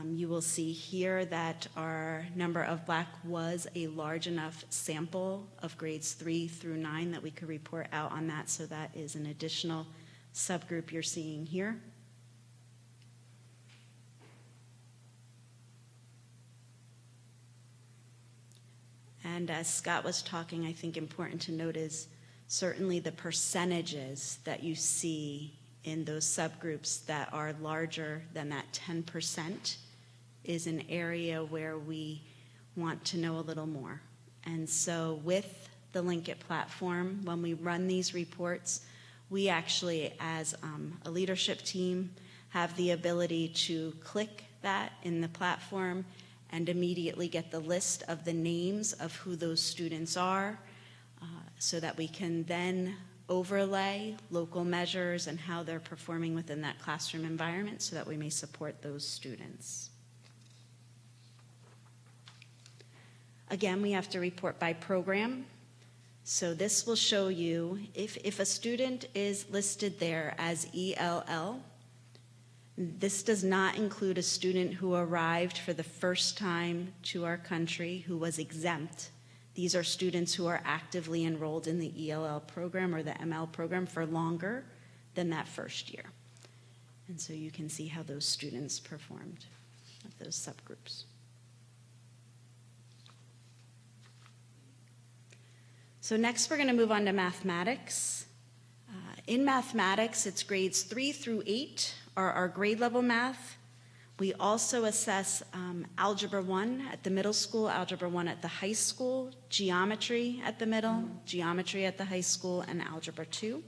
You will see here that our number of Black was a large enough sample of grades 3 through 9 that we could report out on that, so that is an additional subgroup you're seeing here. And as Scott was talking, I think important to note is certainly the percentages that you see in those subgroups that are larger than that 10% is an area where we want to know a little more. And so with the Linkit platform, when we run these reports, we actually, as a leadership team, have the ability to click that in the platform and immediately get the list of the names of who those students are, so that we can then overlay local measures and how they're performing within that classroom environment so that we may support those students. Again, we have to report by program. So this will show you if a student is listed there as ELL, this does not include a student who arrived for the first time to our country who was exempt. These are students who are actively enrolled in the ELL program or the ML program for longer than that first year. And so you can see how those students performed with those subgroups. So next we're going to move on to mathematics. In mathematics, it's grades 3 through 8 are our grade level math. We also assess Algebra 1 at the middle school, Algebra 1 at the high school, Geometry at the middle, Geometry at the high school, and Algebra 2.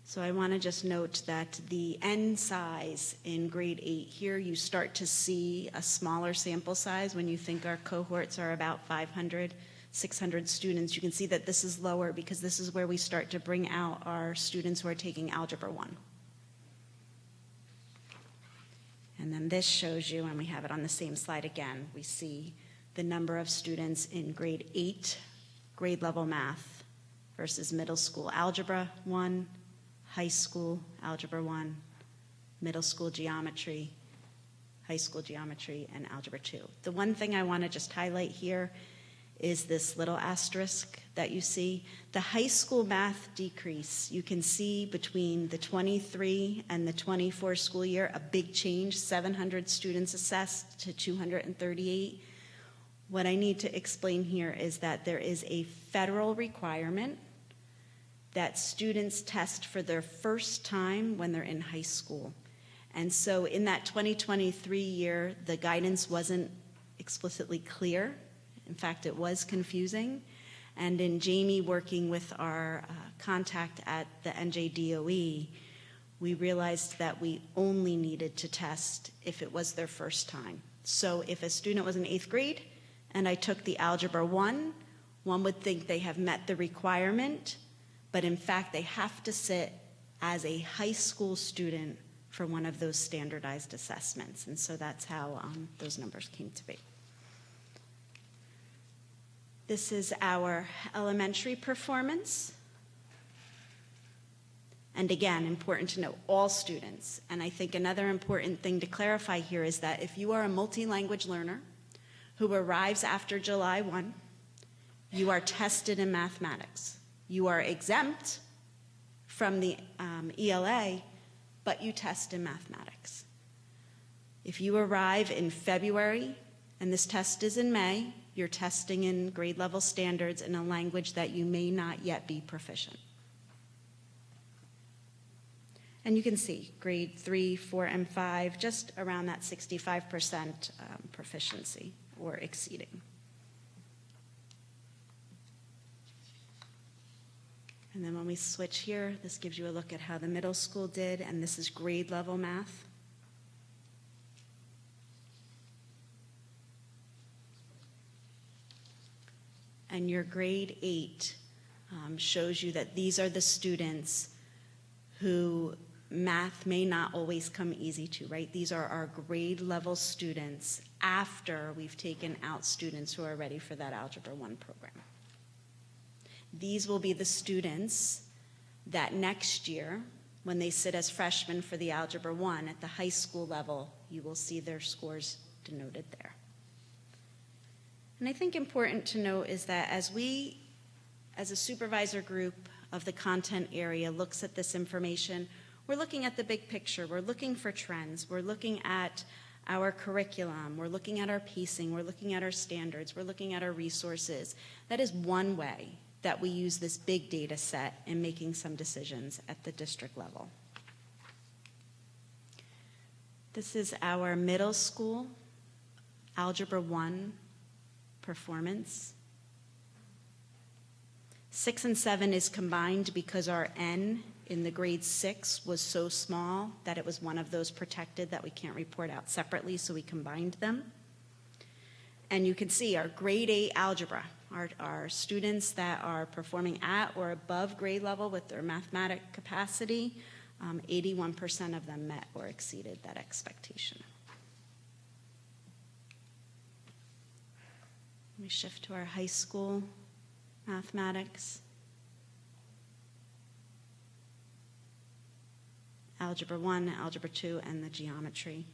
So I want to just note that the N size in grade 8 here, you start to see a smaller sample size when you think our cohorts are about 500, 600 students. You can see that this is lower because this is where we start to bring out our students who are taking Algebra 1. And then this shows you, and we have it on the same slide again, we see the number of students in grade 8, grade level math, versus middle school Algebra 1, high school Algebra 1, middle school geometry, high school geometry, and Algebra 2. The one thing I want to just highlight here is this little asterisk that you see. The high school math decrease, you can see between the 23 and the 24 school year, a big change, 700 students assessed to 238. What I need to explain here is that there is a federal requirement that students test for their first time when they're in high school. And so in that 2023 year, the guidance wasn't explicitly clear. In fact, it was confusing. And in Jamie working with our contact at the NJDOE, we realized that we only needed to test if it was their first time. So if a student was in 8th grade and I took the Algebra 1 one would think they have met the requirement, but in fact, they have to sit as a high school student for one of those standardized assessments. And so that's how those numbers came to be. This is our elementary performance. And again, important to note, all students. And I think another important thing to clarify here is that if you are a multi-language learner who arrives after July 1, you are tested in mathematics. You are exempt from the ELA, but you test in mathematics. If you arrive in February and this test is in May, you're testing in grade level standards in a language that you may not yet be proficient. And you can see grade 3, 4, and 5, just around that 65% proficiency or exceeding. And then when we switch here, this gives you a look at how the middle school did, and this is grade level math. And your grade 8 shows you that these are the students who math may not always come easy to, right? These are our grade level students after we've taken out students who are ready for that Algebra 1 program. These will be the students that next year, when they sit as freshmen for the Algebra 1 at the high school level, you will see their scores denoted there. And I think important to note is that as we, as a supervisor group of the content area, looks at this information, we're looking at the big picture. We're looking for trends. We're looking at our curriculum. We're looking at our pacing. We're looking at our standards. We're looking at our resources. That is one way that we use this big data set in making some decisions at the district level. This is our middle school Algebra 1 performance. 6 and 7 is combined because our N in the grade 6 was so small that it was one of those protected that we can't report out separately, so we combined them. And you can see our grade 8 algebra, our students that are performing at or above grade level with their mathematic capacity, 81% of them met or exceeded that expectation. We shift to our high school mathematics. Algebra 1, Algebra 2, and the geometry.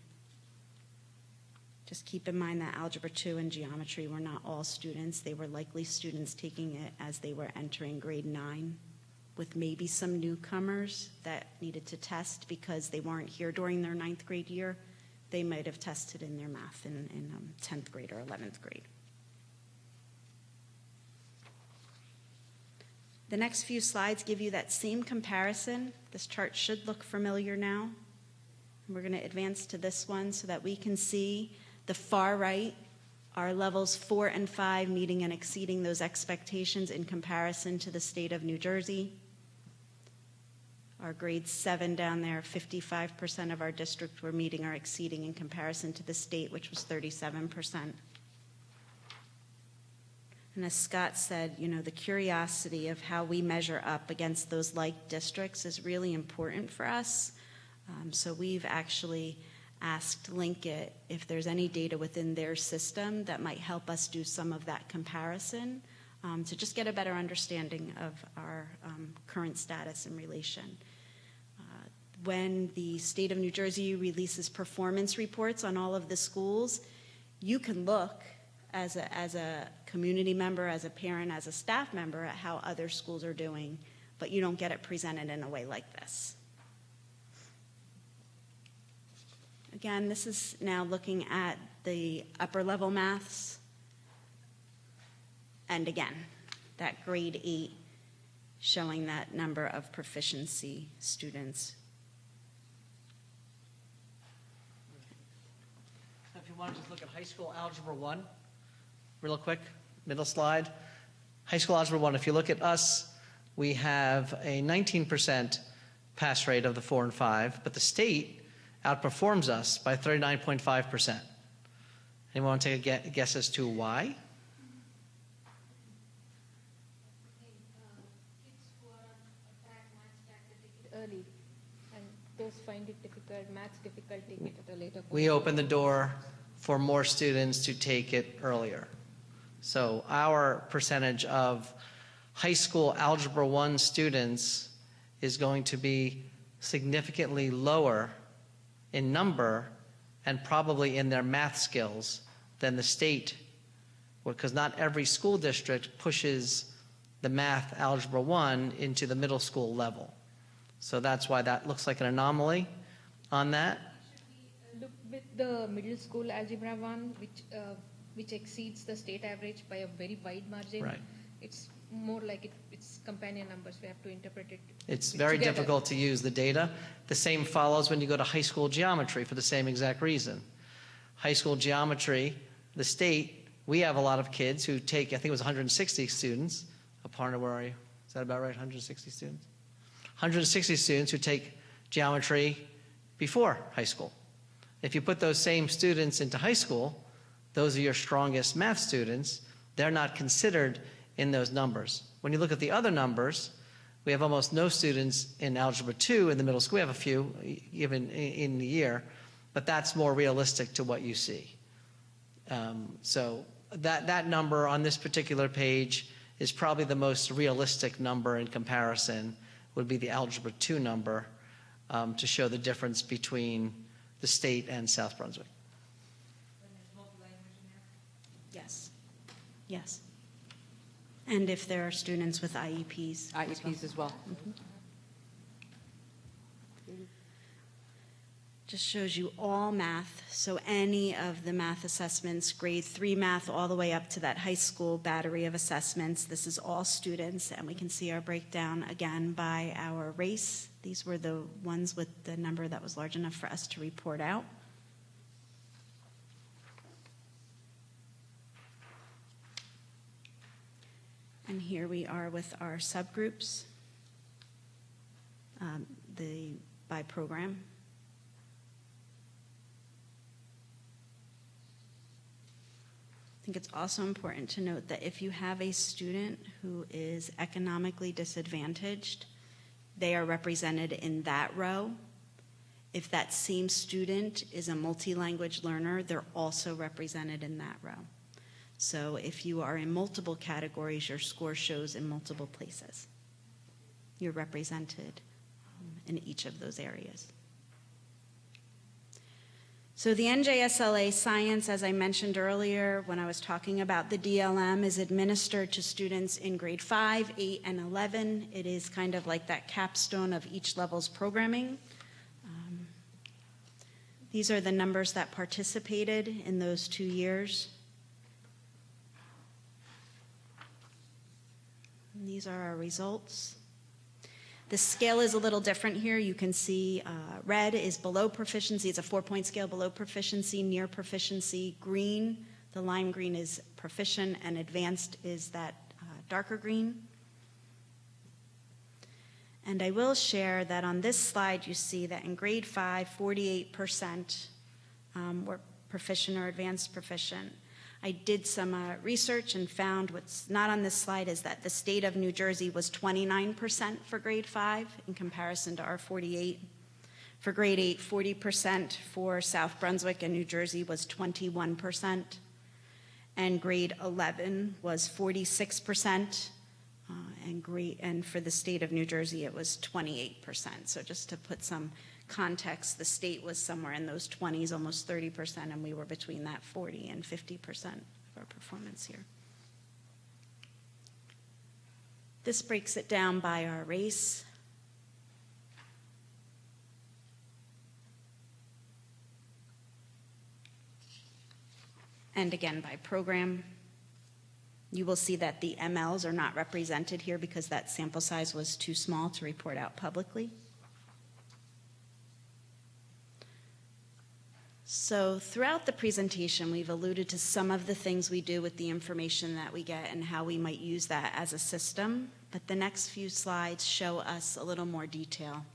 Just keep in mind that Algebra 2 and geometry were not all students. They were likely students taking it as they were entering grade 9, with maybe some newcomers that needed to test because they weren't here during their 9th grade year. They might have tested in their math in 10th grade or 11th grade. The next few slides give you that same comparison. This chart should look familiar now. We're going to advance to this one so that we can see the far right, our levels 4 and 5 meeting and exceeding those expectations in comparison to the state of New Jersey. Our grade 7 down there, 55% of our district were meeting or exceeding in comparison to the state, which was 37%. And as Scott said, you know, the curiosity of how we measure up against those like districts is really important for us. So we've actually asked Linkit if there's any data within their system that might help us do some of that comparison to just get a better understanding of our current status and relation. When the state of New Jersey releases performance reports on all of the schools, you can look as a community member, as a parent, as a staff member at how other schools are doing, but you don't get it presented in a way like this. Again, this is now looking at the upper level maths. And again, that grade 8 showing that number of proficiency students. If you want to just look at high school Algebra 1, real quick, middle slide. High school Algebra 1, if you look at us, we have a 19% pass rate of the 4 and 5, but the state outperforms us by 39.5%. Anyone want to take a guess as to why? teachers find it difficult, maths difficult, take it at a later point. We open the door for more students to take it earlier. So our percentage of high school Algebra 1 students is going to be significantly lower in number and probably in their math skills than the state, because not every school district pushes the math Algebra 1 into the middle school level. So that's why that looks like an anomaly on that. Look with the middle school algebra 1, which exceeds the state average by a very wide margin. Right. It's more like it's companion numbers. We have to interpret it. It's very together. difficult to use the data. The same follows when you go to high school geometry for the same exact reason. High school geometry, the state, we have a lot of kids who take, I think it was 160 students. Aparna, where are you? Is that about right, 160 students? 160 students who take geometry before high school. If you put those same students into high school, those are your strongest math students. They're not considered in those numbers. When you look at the other numbers, we have almost no students in Algebra 2 in the middle school. We have a few given in the year, but that's more realistic to what you see. So that number on this particular page is probably the most realistic number in comparison, would be the Algebra 2 number, to show the difference between the state and South Brunswick. Yes. Yes. And if there are students with IEPs. IEPs as well. Just shows you all math, so any of the math assessments, grade 3 math, all the way up to that high school battery of assessments. This is all students, and we can see our breakdown again by our race. These were the ones with the number that was large enough for us to report out. And here we are with our subgroups, by program. I think it's also important to note that if you have a student who is economically disadvantaged, they are represented in that row. If that same student is a multi-language learner, they're also represented in that row. So if you are in multiple categories, your score shows in multiple places. You're represented in each of those areas. So the NJSLA science, as I mentioned earlier when I was talking about the DLM, is administered to students in grade 5, 8, and 11. It is kind of like that capstone of each level's programming. These are the numbers that participated in those 2 years. And these are our results. The scale is a little different here. You can see red is below proficiency. It's a 4-point scale below proficiency, near proficiency. Green, the lime green, is proficient, and advanced is that darker green. And I will share that on this slide you see that in grade 5, 48% were proficient or advanced proficient. I did some research and found what's not on this slide is that the state of New Jersey was 29% for grade 5 in comparison to our 48. For grade 8, 40% for South Brunswick and New Jersey was 21%. And grade 11 was 46%. And for the state of New Jersey, it was 28%. So just to put some context, the state was somewhere in those 20s, almost 30%, and we were between that 40 and 50% of our performance here. This breaks it down by our race. And again, by program. You will see that the MLs are not represented here because that sample size was too small to report out publicly. So throughout the presentation, we've alluded to some of the things we do with the information that we get and how we might use that as a system, but the next few slides show us a little more detail.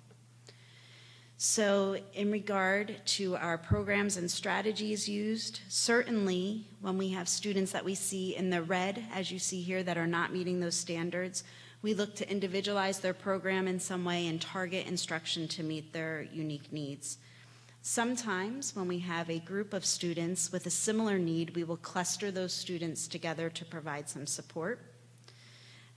So in regard to our programs and strategies used, certainly when we have students that we see in the red, as you see here, that are not meeting those standards, We look to individualize their program in some way and target instruction to meet their unique needs. Sometimes when we have a group of students with a similar need, we will cluster those students together to provide some support.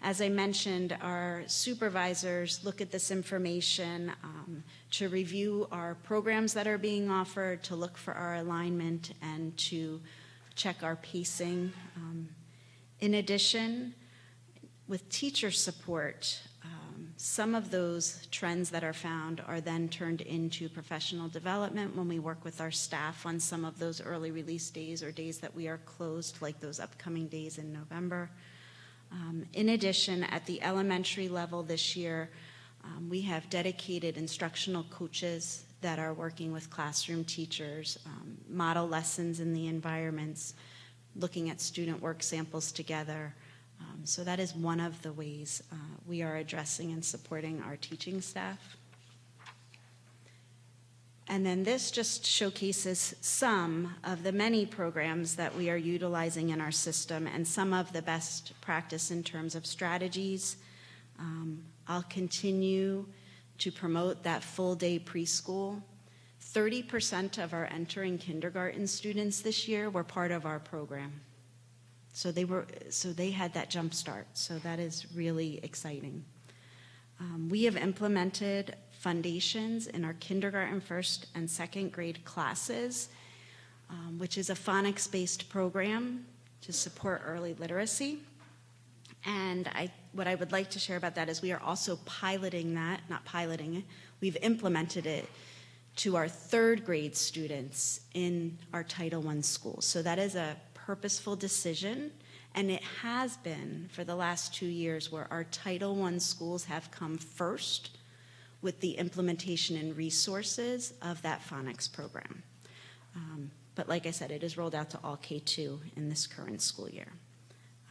As I mentioned, our supervisors look at this information to review our programs that are being offered, to look for our alignment, and to check our pacing. In addition, with teacher support, some of those trends that are found are then turned into professional development when we work with our staff on some of those early release days or days that we are closed, like those upcoming days in November. In addition, at the elementary level this year, we have dedicated instructional coaches that are working with classroom teachers, model lessons in the environments, looking at student work samples together. So that is one of the ways we are addressing and supporting our teaching staff. And then this just showcases some of the many programs that we are utilizing in our system and some of the best practice in terms of strategies. I'll continue to promote that full-day preschool. 30% of our entering kindergarten students this year were part of our program. So they had that jump start. So that is really exciting. We have implemented foundations in our kindergarten, first and second grade classes, which is a phonics-based program to support early literacy. And what I would like to share about that is we are also piloting that, not piloting it, we've implemented it to our third grade students in our Title I schools. So that is a purposeful decision, and it has been for the last 2 years where our Title I schools have come first with the implementation and resources of that phonics program. But like I said, it is rolled out to all K-2 in this current school year.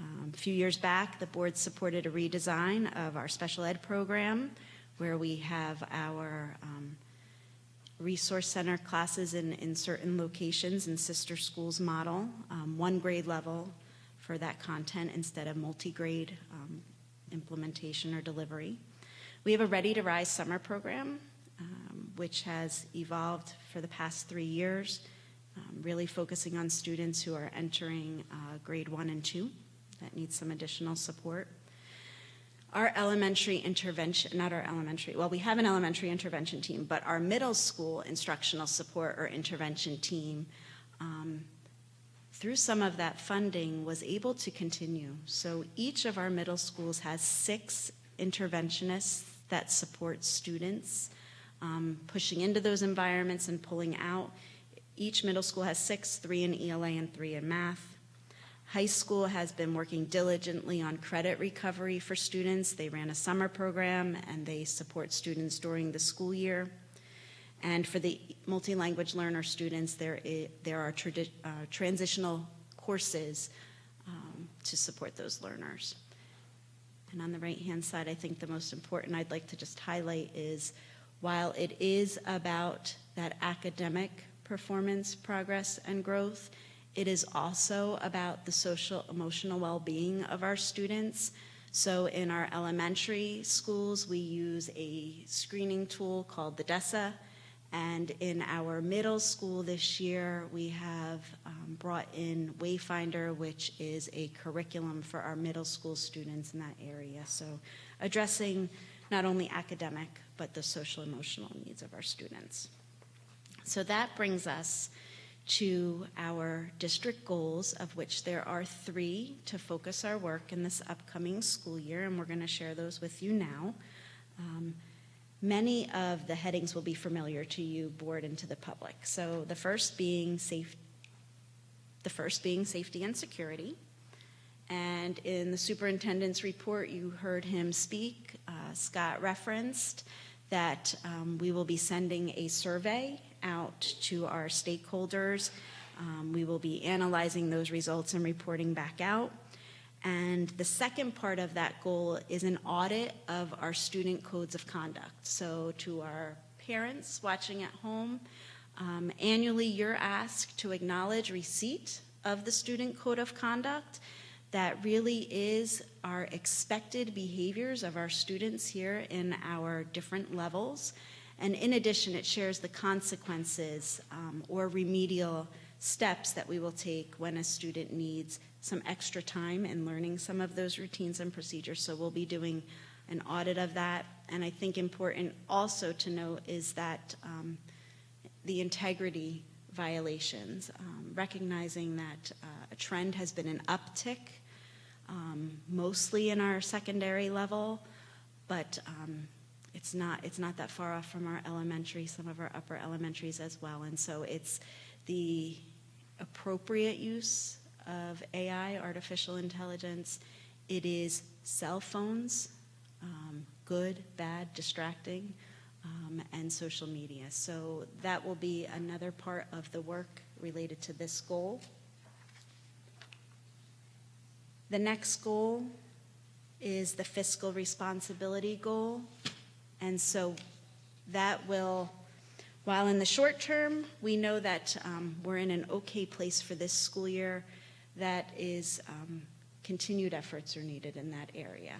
A few years back, the board supported a redesign of our special ed program where we have our resource center classes in certain locations in sister schools model, one grade level for that content instead of multi-grade implementation or delivery. We have a Ready to Rise summer program, which has evolved for the past 3 years, really focusing on students who are entering grade 1 and 2 that need some additional support. Our elementary intervention, not our elementary, well, we have an elementary intervention team, but our middle school instructional support or intervention team, through some of that funding, was able to continue. So each of our middle schools has 6 interventionists that support students, pushing into those environments and pulling out. Each middle school has 6, 3 in ELA and 3 in math. High school has been working diligently on credit recovery for students. They ran a summer program and they support students during the school year. And for the multi-language learner students, there are transitional courses to support those learners. And on the right-hand side, I think the most important I'd like to just highlight is while it is about that academic performance, progress, and growth, it is also about the social, emotional well-being of our students. So in our elementary schools, we use a screening tool called the DESA. And in our middle school this year, we have brought in Wayfinder, which is a curriculum for our middle school students in that area. So addressing not only academic, but the social emotional needs of our students. So that brings us to our district goals, of which there are 3 to focus our work in this upcoming school year, and we're going to share those with you now. Many of the headings will be familiar to you, board, and to the public. So the first being safety and security. And in the superintendent's report, you heard him speak. Scott referenced that we will be sending a survey out to our stakeholders. We will be analyzing those results and reporting back out. And the second part of that goal is an audit of our student codes of conduct. So to our parents watching at home, annually you're asked to acknowledge receipt of the student code of conduct, that really is our expected behaviors of our students here in our different levels. And in addition, it shares the consequences or remedial steps that we will take when a student needs some extra time in learning some of those routines and procedures. So we'll be doing an audit of that. And I think important also to note is that the integrity violations, recognizing that a trend has been an uptick, mostly in our secondary level, but it's not that far off from our elementary, some of our upper elementaries as well. And so it's the appropriate use of AI, artificial intelligence. It is cell phones, good, bad, distracting, and social media. So that will be another part of the work related to this goal. The next goal is the fiscal responsibility goal. And so that will, while in the short term, we know that we're in an okay place for this school year, that is continued efforts are needed in that area.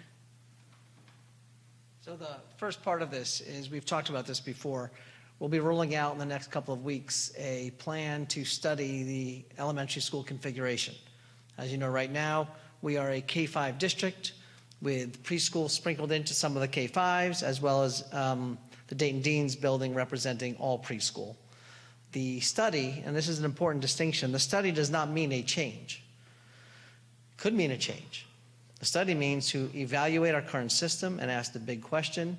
So the first part of this is, we've talked about this before, we'll be rolling out in the next couple of weeks a plan to study the elementary school configuration. As you know, right now, we are a K-5 district with preschool sprinkled into some of the K-5s, as well as the Dayton Dean's building representing all preschool. The study, and this is an important distinction, the study does not mean a change. It could mean a change. The study means to evaluate our current system and ask the big question,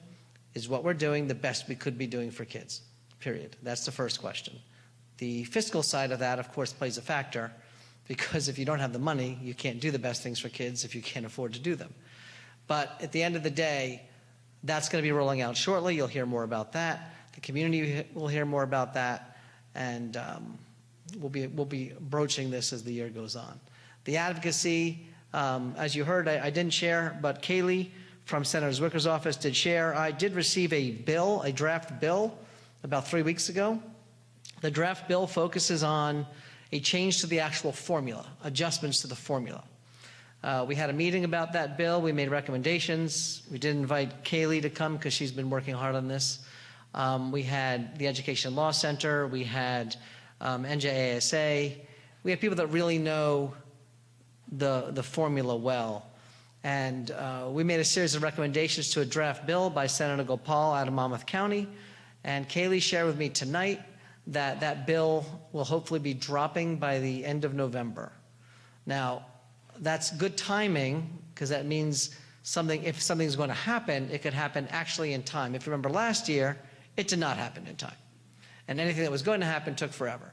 is what we're doing the best we could be doing for kids, period. That's the first question. The fiscal side of that, of course, plays a factor, because if you don't have the money, you can't do the best things for kids if you can't afford to do them. But at the end of the day, that's going to be rolling out shortly. You'll hear more about that. The community will hear more about that, and we'll be broaching this as the year goes on. The advocacy, as you heard, I didn't share, but Kaylee from Senator Zwicker's office did share. I did receive a draft bill, about 3 weeks ago. The draft bill focuses on a change to the actual formula, adjustments to the formula. We had a meeting about that bill. We made recommendations. We did invite Kaylee to come because she's been working hard on this. We had the Education Law Center. We had NJASA. We have people that really know the formula well. And we made a series of recommendations to a draft bill by Senator Gopal out of Monmouth County. And Kaylee shared with me tonight that that bill will hopefully be dropping by the end of November. Now, that's good timing, because that means if something's going to happen, it could happen actually in time. If you remember last year, it did not happen in time. And anything that was going to happen took forever.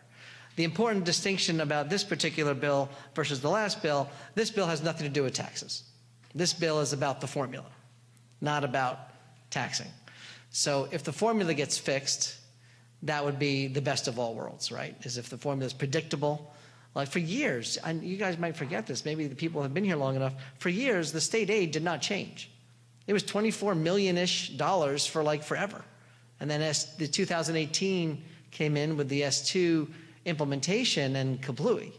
The important distinction about this particular bill versus the last bill, this bill has nothing to do with taxes. This bill is about the formula, not about taxing. So if the formula gets fixed, that would be the best of all worlds, right? Is if the formula is predictable. Like for years, and you guys might forget this, maybe the people have been here long enough, for years the state aid did not change. It was $24 million-ish for like forever. And then as the 2018 came in with the S2 implementation and kablooey,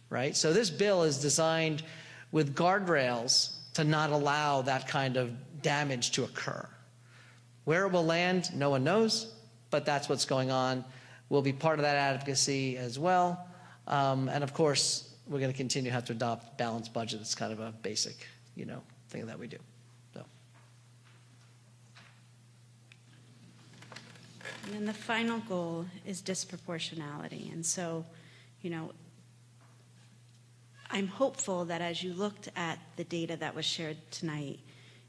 right? So this bill is designed with guardrails to not allow that kind of damage to occur. Where it will land, no one knows, but that's what's going on. We'll be part of that advocacy as well. And of course, we're going to continue to have to adopt balanced budget. It's kind of a basic, thing that we do. So. And then the final goal is disproportionality. And so, I'm hopeful that as you looked at the data that was shared tonight,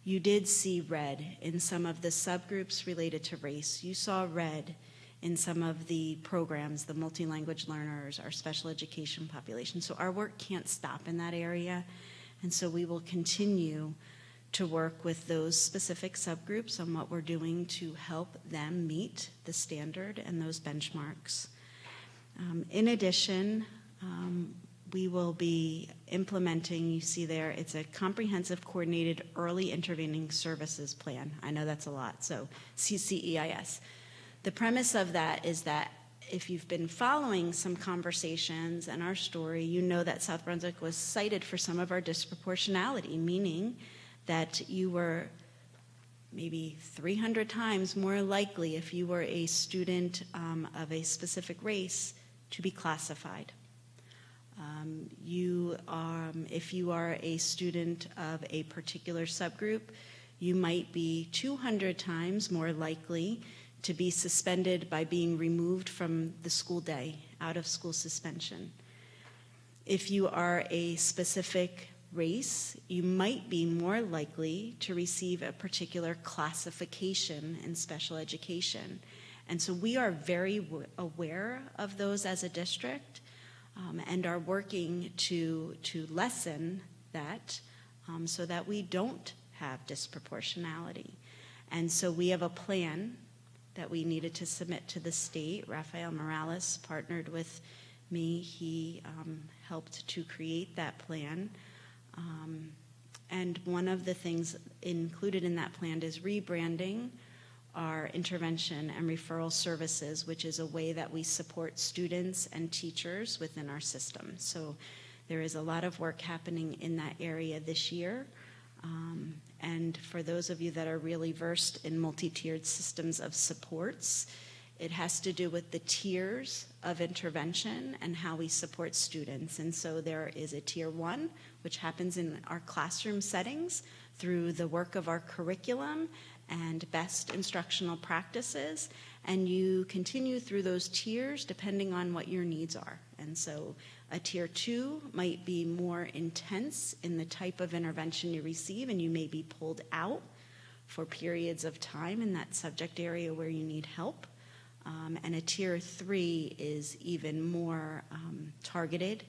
you did see red in some of the subgroups related to race. You saw red in some of the programs, the multi-language learners, our special education population. So our work can't stop in that area. And so we will continue to work with those specific subgroups on what we're doing to help them meet the standard and those benchmarks. In addition, we will be implementing, you see there, it's a comprehensive coordinated early intervening services plan. I know that's a lot, so CCEIS. The premise of that is that if you've been following some conversations and our story, you know that South Brunswick was cited for some of our disproportionality, meaning that you were maybe 300 times more likely, if you were a student of a specific race, to be classified. If you are a student of a particular subgroup, you might be 200 times more likely to be suspended by being removed from the school day, out of school suspension. If you are a specific race, you might be more likely to receive a particular classification in special education. And so we are very aware of those as a district, and are working to lessen that so that we don't have disproportionality. And so we have a plan that we needed to submit to the state. Rafael Morales partnered with me. He helped to create that plan. And one of the things included in that plan is rebranding our intervention and referral services, which is a way that we support students and teachers within our system. So there is a lot of work happening in that area this year. And for those of you that are really versed in multi-tiered systems of supports, it has to do with the tiers of intervention and how we support students. And so there is a tier 1, which happens in our classroom settings through the work of our curriculum and best instructional practices, and you continue through those tiers depending on what your needs are. And so a tier 2 might be more intense in the type of intervention you receive, and you may be pulled out for periods of time in that subject area where you need help. And a tier 3 is even more targeted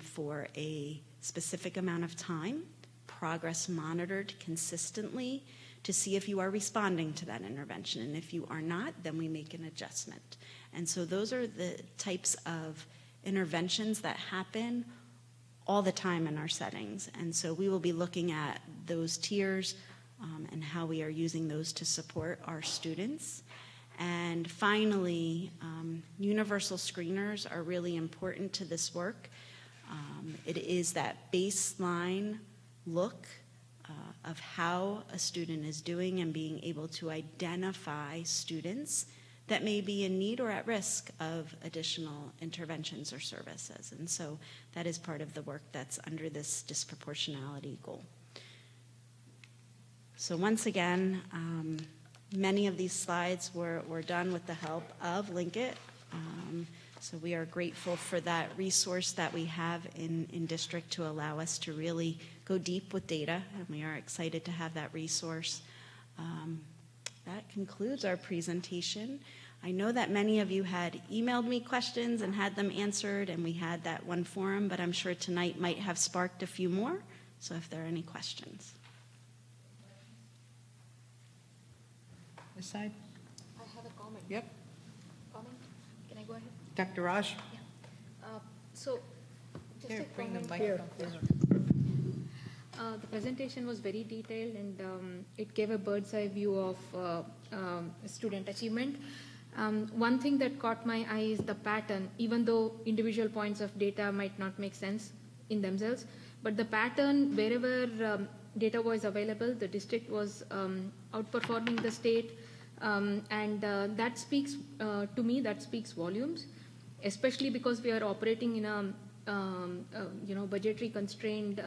for a specific amount of time, progress monitored consistently to see if you are responding to that intervention. And if you are not, then we make an adjustment. And so those are the types of interventions that happen all the time in our settings. And so we will be looking at those tiers and how we are using those to support our students. And finally, universal screeners are really important to this work. It is that baseline look of how a student is doing and being able to identify students that may be in need or at risk of additional interventions or services. And so that is part of the work that's under this disproportionality goal. So once again, many of these slides were done with the help of Linkit. So we are grateful for that resource that we have in district to allow us to really go deep with data, and we are excited to have that resource. That concludes our presentation. I know that many of you had emailed me questions and had them answered, and we had that one forum, but I'm sure tonight might have sparked a few more. So if there are any questions. This side? I have a comment. Yep. Comment? Can I go ahead? Dr. Raj? So, just Here, a bring the comment. microphone closer. The presentation was very detailed, and it gave a bird's eye view of student achievement. One thing that caught my eye is the pattern, even though individual points of data might not make sense in themselves, but the pattern, wherever data was available, the district was outperforming the state, and that speaks, to me, that speaks volumes, especially because we are operating in a budgetary constrained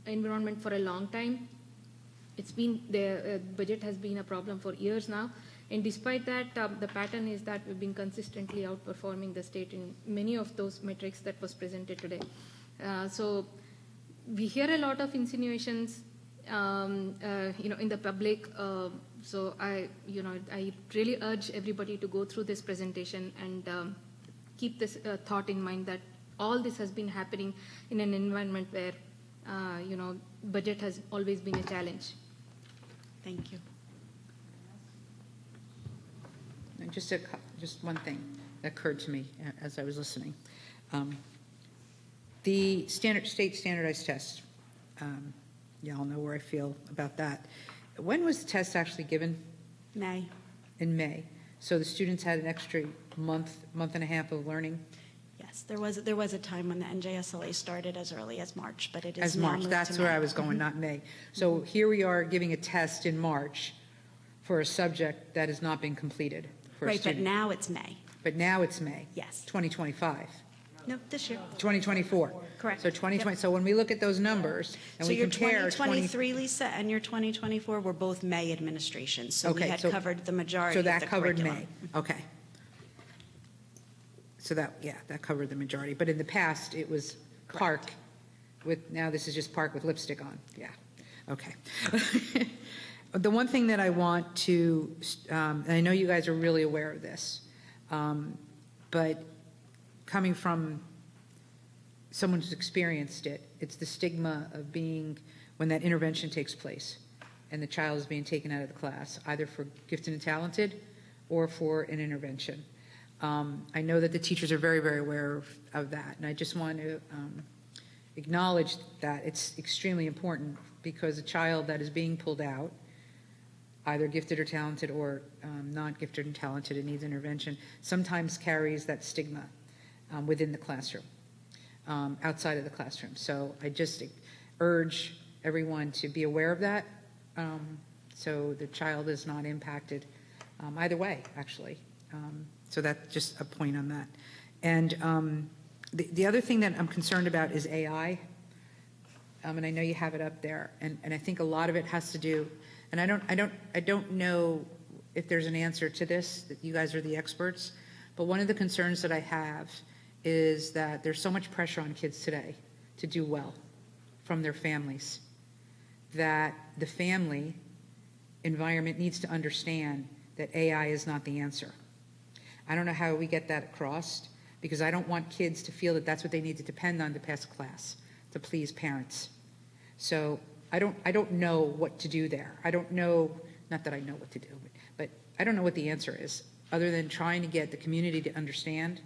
environment for a long time. It's been, the budget has been a problem for years now. And despite that, the pattern is that we've been consistently outperforming the state in many of those metrics that was presented today. So we hear a lot of insinuations, in the public. So I really urge everybody to go through this presentation and keep this thought in mind that all this has been happening in an environment where, budget has always been a challenge. Thank you. And just one thing that occurred to me as I was listening. The state standardized test, y'all know where I feel about that. When was the test actually given? May. In May. So the students had an extra month and a half of learning? Yes, there was a time when the NJSLA started as early as March, but it is As now March, moved that's to where May. I was going, not May. So here we are giving a test in March for a subject that has not been completed for a Right, but student. now it's May. But now it's May. Yes. 2025. No, this year. 2024. Correct. So 2020, so when we look at those numbers and So we your compare 2023, Lisa, and your 2024 were both May administration, so we Okay, had so- covered the majority So of the that covered curriculum. May, okay. So that, yeah, that covered the majority, but in the past, it was park with, now this is just park with lipstick on, yeah, okay. The one thing that I want to, and I know you guys are really aware of this, but coming from someone who's experienced it, it's the stigma of being, when that intervention takes place and the child is being taken out of the class, either for gifted and talented or for an intervention. I know that the teachers are very, very aware of that, and I just want to acknowledge that it's extremely important because a child that is being pulled out, either gifted or talented or not gifted and talented and needs intervention, sometimes carries that stigma within the classroom, outside of the classroom. So I just urge everyone to be aware of that, so the child is not impacted either way, actually. So that's just a point on that. And the other thing that I'm concerned about is AI. And I know you have it up there, and I think a lot of it has to do, and I don't know if there's an answer to this, that you guys are the experts, but one of the concerns that I have is that there's so much pressure on kids today to do well from their families, that the family environment needs to understand that AI is not the answer. I don't know how we get that across, because I don't want kids to feel that that's what they need to depend on to pass a class, to please parents. So I don't know what to do there. I don't know, not that I know what to do, but I don't know what the answer is, other than trying to get the community to understand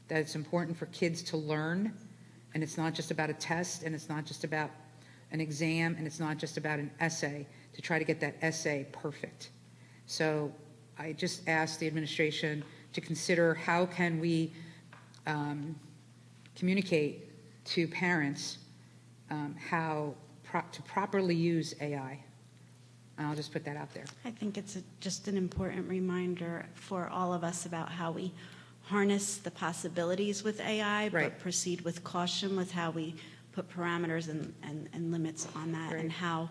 that it's important for kids to learn, and it's not just about a test, and it's not just about an exam, and it's not just about an essay, to try to get that essay perfect. So I just ask the administration to consider how can we communicate to parents how to properly use AI. And I'll just put that out there. I think it's just an important reminder for all of us about how we harness the possibilities with AI, Right. but proceed with caution with how we put parameters and limits on that, Right. and how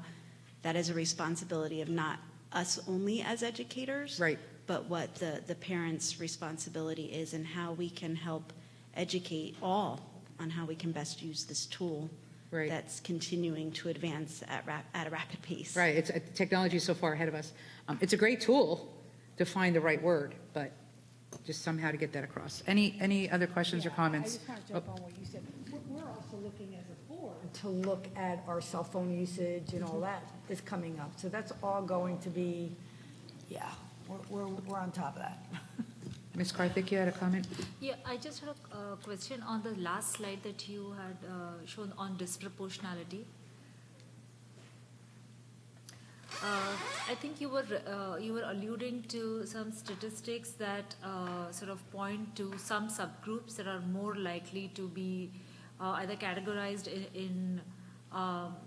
that is a responsibility of not us only as educators, Right. but what the parents' responsibility is, and how we can help educate all on how we can best use this tool Right. that's continuing to advance at a rapid pace. Right, technology is so far ahead of us. It's a great tool to find the right word, but just somehow to get that across. Any other questions or comments? I just want to jump on what you said. We're also looking as a board to look at our cell phone usage and all that is coming up. So that's all going to be, yeah, we're on top of that. Ms. Karthik, you had a comment? Yeah, I just had a question on the last slide that you had shown on disproportionality. I think you were alluding to some statistics that sort of point to some subgroups that are more likely to be either categorized in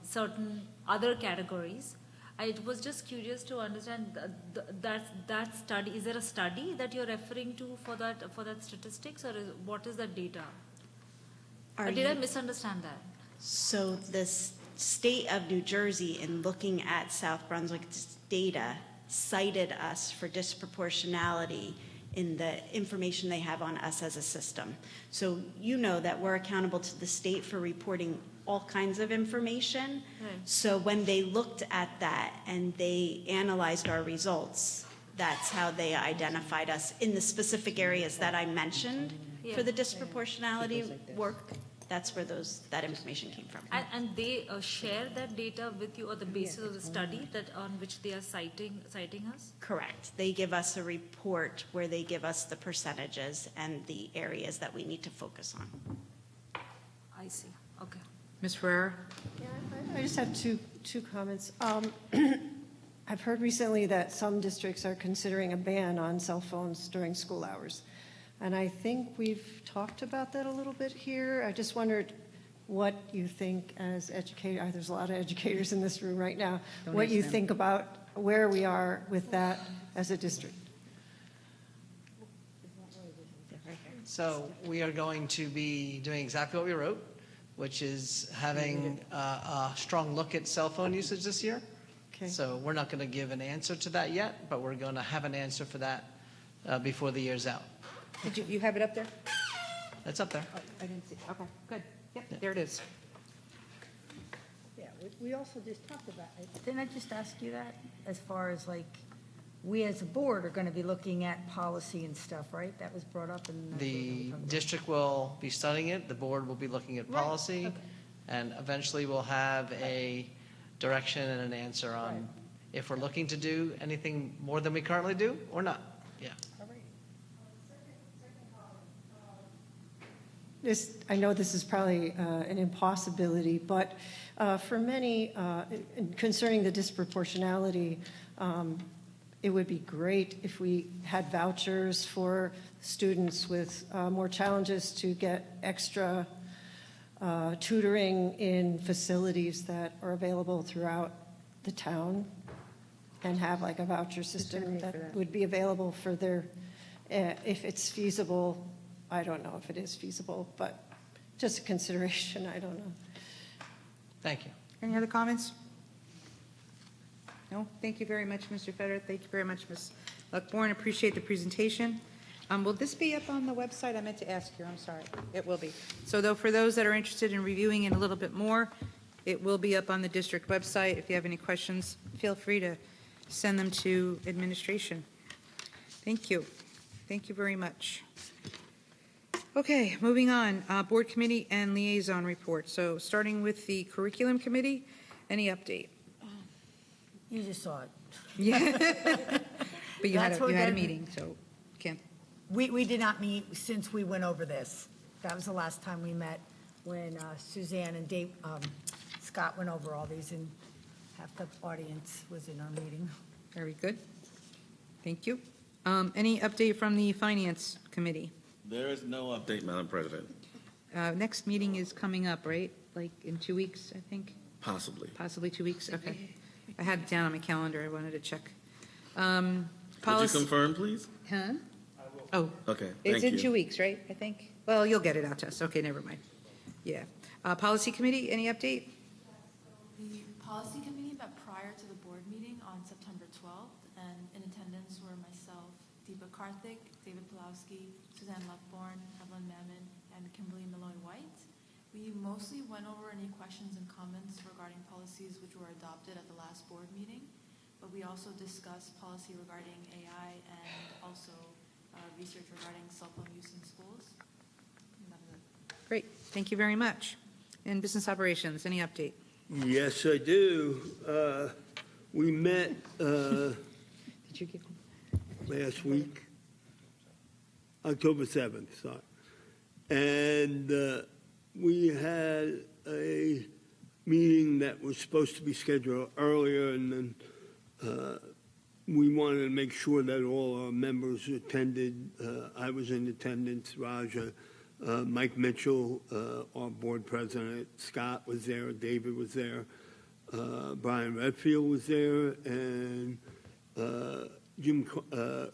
certain other categories. I was just curious to understand that study. Is there a study that you're referring to for that statistics, or what is that data? Or did I misunderstand that? So the state of New Jersey, in looking at South Brunswick's data, cited us for disproportionality in the information they have on us as a system. So you know that we're accountable to the state for reporting all kinds of information. Right. So when they looked at that and they analyzed our results, that's how they identified us in the specific areas that I mentioned for the disproportionality work. That's where that information came from. And they share that data with you, or the basis of the study that on which they are citing us? Correct. They give us a report where they give us the percentages and the areas that we need to focus on. I see. Okay. Ms. Ferrer? Yeah, I just have two comments. I've heard recently that some districts are considering a ban on cell phones during school hours. And I think we've talked about that a little bit here. I just wondered what you think as educators, there's a lot of educators in this room right now, what you think about where we are with that as a district. So we are going to be doing exactly what we wrote, which is having a strong look at cell phone usage this year. Okay. So we're not going to give an answer to that yet, but we're going to have an answer for that before the year's out. Did you have it up there? That's up there. Oh, I didn't see. Okay, good. Yep, there it is. Yeah, we also just talked about it. Didn't I just ask you that? As far as like, we as a board are going to be looking at policy and stuff, right? That was brought up in. The district will be studying it, the board will be looking at Right, policy, okay. and eventually we'll have a direction and an answer on Right. if we're looking to do anything more than we currently do or not. Yeah. All right. I know this is probably an impossibility, but for many, concerning the disproportionality, it would be great if we had vouchers for students with more challenges to get extra tutoring in facilities that are available throughout the town, and have like a voucher system that would be available for their, if it's feasible. I don't know if it is feasible, but just a consideration, I don't know. Thank you. Any other comments? No? Thank you very much, Mr. Federer. Thank you very much, Ms. Luckborn. Appreciate the presentation. Will this be up on the website? I meant to ask you. I'm sorry. It will be. So though, for those that are interested in reviewing it a little bit more, it will be up on the district website. If you have any questions, feel free to send them to administration. Thank you. Thank you very much. Okay, moving on. Board committee and liaison report. So starting with the curriculum committee, any update? You just saw it. Yeah. But you had That's what a that- meeting, so can't. We did not meet since we went over this. That was the last time we met, when Suzanne and Dave, Scott went over all these, and half the audience was in our meeting. Very good. Thank you. Any update from the finance committee? There is no update, Madam President. Next meeting is coming up, right? Like in 2 weeks, I think? Possibly. Possibly 2 weeks, okay. I had it down on my calendar, I wanted to check. Could you confirm, please? Huh? Oh, Okay, it's thank in you. 2 weeks, right, I think? Well, you'll get it out to us, okay, never mind. Yeah. Policy committee, any update? The policy committee met prior to the board meeting on September 12th, and in attendance were myself, Deepa Karthik, David Pulowski, Suzanne Luckborn, Evelyn Mammon, and Kimberly Malloy-White. We mostly went over any questions and comments regarding policies which were adopted at the last board meeting, but we also discussed policy regarding AI and also research regarding cell phone use in schools. And that was it. Great, thank you very much. And business operations, any update? Yes, I do. We met Did you give last week, October 7th, sorry. And we had a meeting that was supposed to be scheduled earlier, and then we wanted to make sure that all our members attended. I was in attendance, Raja, Mike Mitchell, our board president, Scott was there, David was there, Brian Redfield was there, and Jim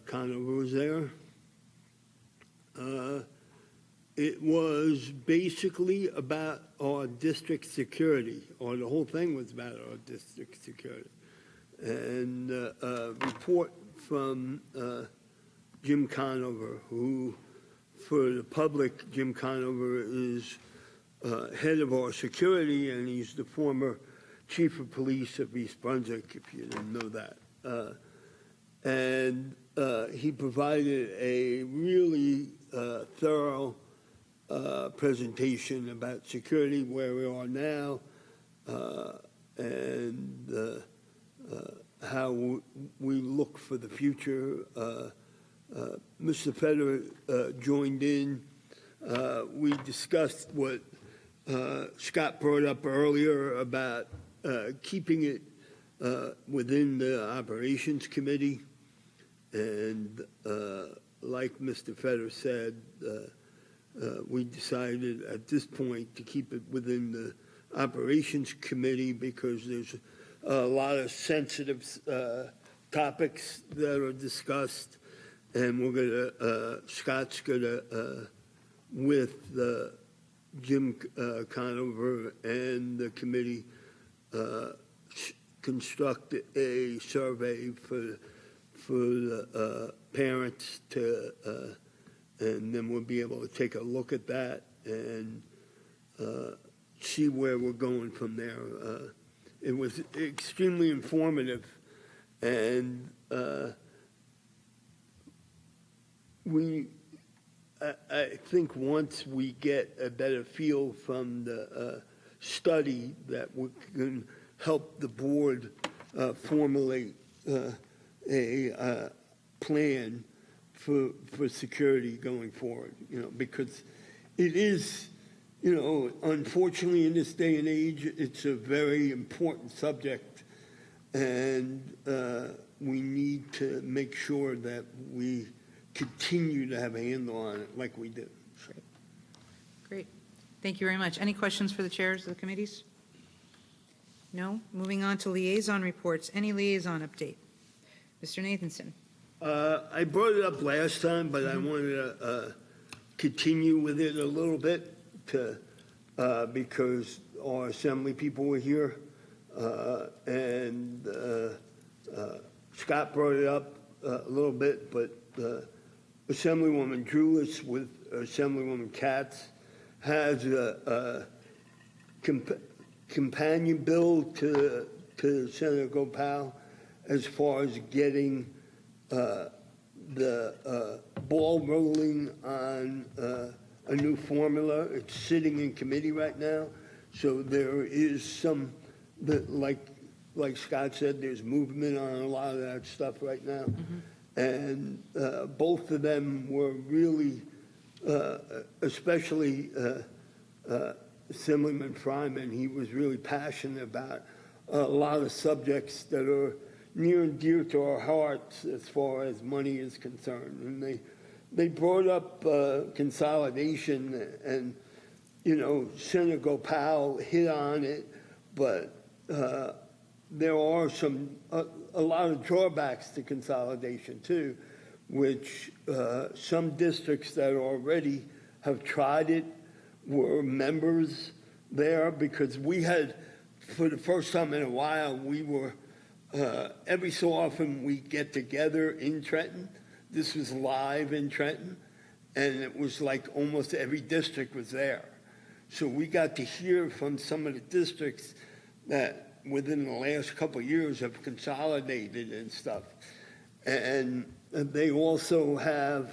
Conover was there. It was basically about our district security, or the whole thing was about our district security. And a report from Jim Conover, who, for the public, Jim Conover is head of our security, and he's the former chief of police of East Brunswick, if you didn't know that. And he provided a really thorough presentation about security, where we are now, and how we look for the future. Mr. Federer joined in. We discussed what Scott brought up earlier about keeping it within the Operations Committee. And like Mr. Fetter said, we decided at this point to keep it within the Operations Committee because there's a lot of sensitive topics that are discussed, and we're gonna, Scott's gonna, with Jim Conover and the committee, construct a survey for the parents to, and then we'll be able to take a look at that and see where we're going from there. It was extremely informative, and I think once we get a better feel from the study that we can help the board formulate a plan for security going forward, because it is, unfortunately in this day and age, it's a very important subject, and we need to make sure that we continue to have a handle on it like we do. Great. Thank you very much. Any questions for the chairs of the committees? No? Moving on to liaison reports. Any liaison update? Mr. Nathanson. I brought it up last time, but I wanted to continue with it a little bit because our assembly people were here, and Scott brought it up a little bit, but Assemblywoman Drulis with Assemblywoman Katz has a companion bill to Senator Gopal as far as getting the ball rolling on a new formula. It's sitting in committee right now, so there is some, like Scott said, there's movement on a lot of that stuff right now. And both of them were really, especially Assemblyman Fryman, he was really passionate about a lot of subjects that are near and dear to our hearts as far as money is concerned. And they brought up consolidation, and, Senator Gopal hit on it, but there are a lot of drawbacks to consolidation too, which some districts that already have tried it were members there, because we had, for the first time in a while, we were, every so often we get together in Trenton. This was live in Trenton, and it was like almost every district was there. So we got to hear from some of the districts that within the last couple of years have consolidated and stuff. And they also have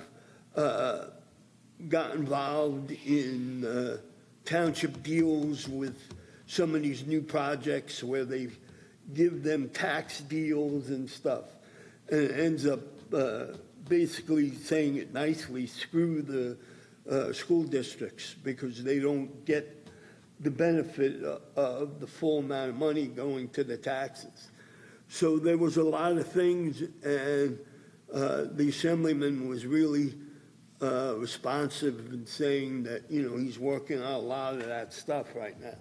got involved in township deals with some of these new projects where they give them tax deals and stuff. And it ends up basically, saying it nicely, screw the school districts because they don't get the benefit of the full amount of money going to the taxes. So there was a lot of things, and the assemblyman was really responsive in saying that, he's working on a lot of that stuff right now.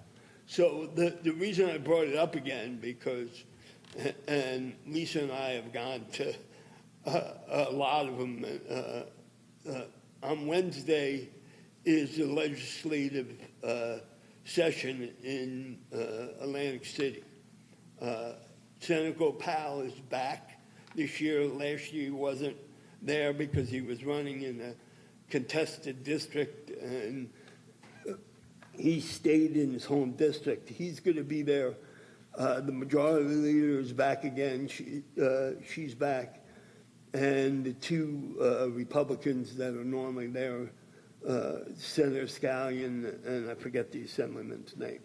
So the reason I brought it up again, because, and Lisa and I have gone to a lot of them. On Wednesday is the legislative session in Atlantic City. Senator Gopal is back this year. Last year he wasn't there because he was running in a contested district, and he stayed in his home district. He's going to be there. The majority leader is back again. She's back. And the two Republicans that are normally there, Senator Scallion, and I forget the assemblyman's name.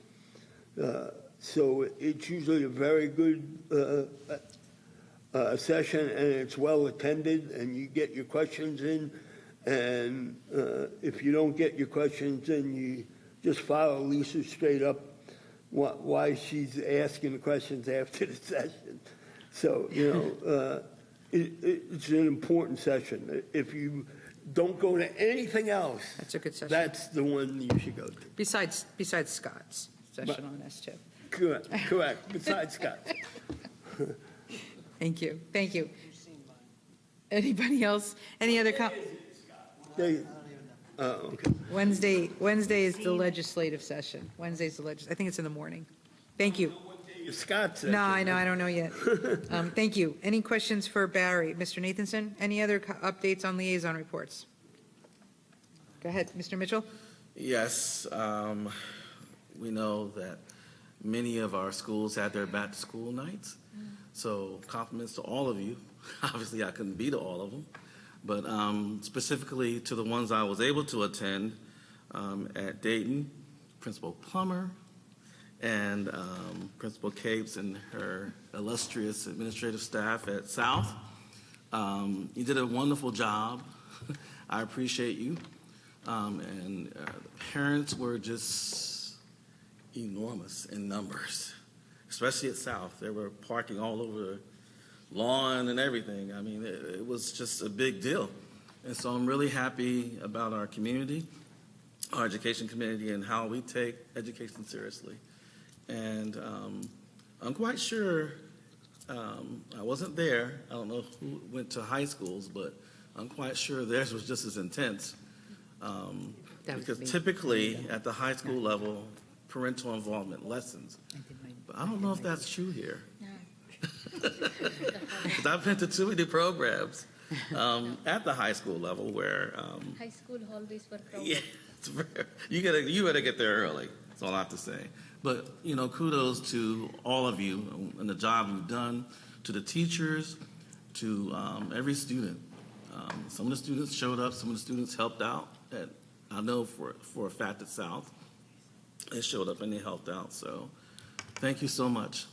So it's usually a very good session, and it's well attended, and you get your questions in. And if you don't get your questions in, you just follow Lisa straight up why she's asking the questions after the session. So, it's an important session. If you don't go to anything else, That's a good session. that's the one you should go to. Besides Scott's session on S2. Correct, besides Scott. Thank you. Anybody else? Any other Okay. Wednesday is the legislative session. Wednesday's I think it's in the morning. Thank you. Scott said. No, I know, I don't know yet. Thank you. Any questions for Barry? Mr. Nathanson, any other updates on liaison reports? Go ahead, Mr. Mitchell. Yes, we know that many of our schools had their back-to-school nights, so compliments to all of you. Obviously, I couldn't be to all of them, but specifically to the ones I was able to attend at Dayton, Principal Plummer, and Principal Capes and her illustrious administrative staff at South. You did a wonderful job. I appreciate you. And parents were just enormous in numbers, especially at South. They were parking all over the lawn and everything. I mean, it was just a big deal. And so I'm really happy about our community, our education community, and how we take education seriously. And I'm quite sure, I wasn't there, I don't know who went to high schools, but I'm quite sure theirs was just as intense. Because typically at the high school level, parental involvement lessons. But I don't know if that's true here. Because I've been to too many programs at the high school level where High school hallways were crowded. yeah, it's you better get there early. That's all I have to say. But kudos to all of you and the job you've done, to the teachers, to every student. Some of the students showed up. Some of the students helped out. I know for a fact at South, they showed up and they helped out. So, thank you so much,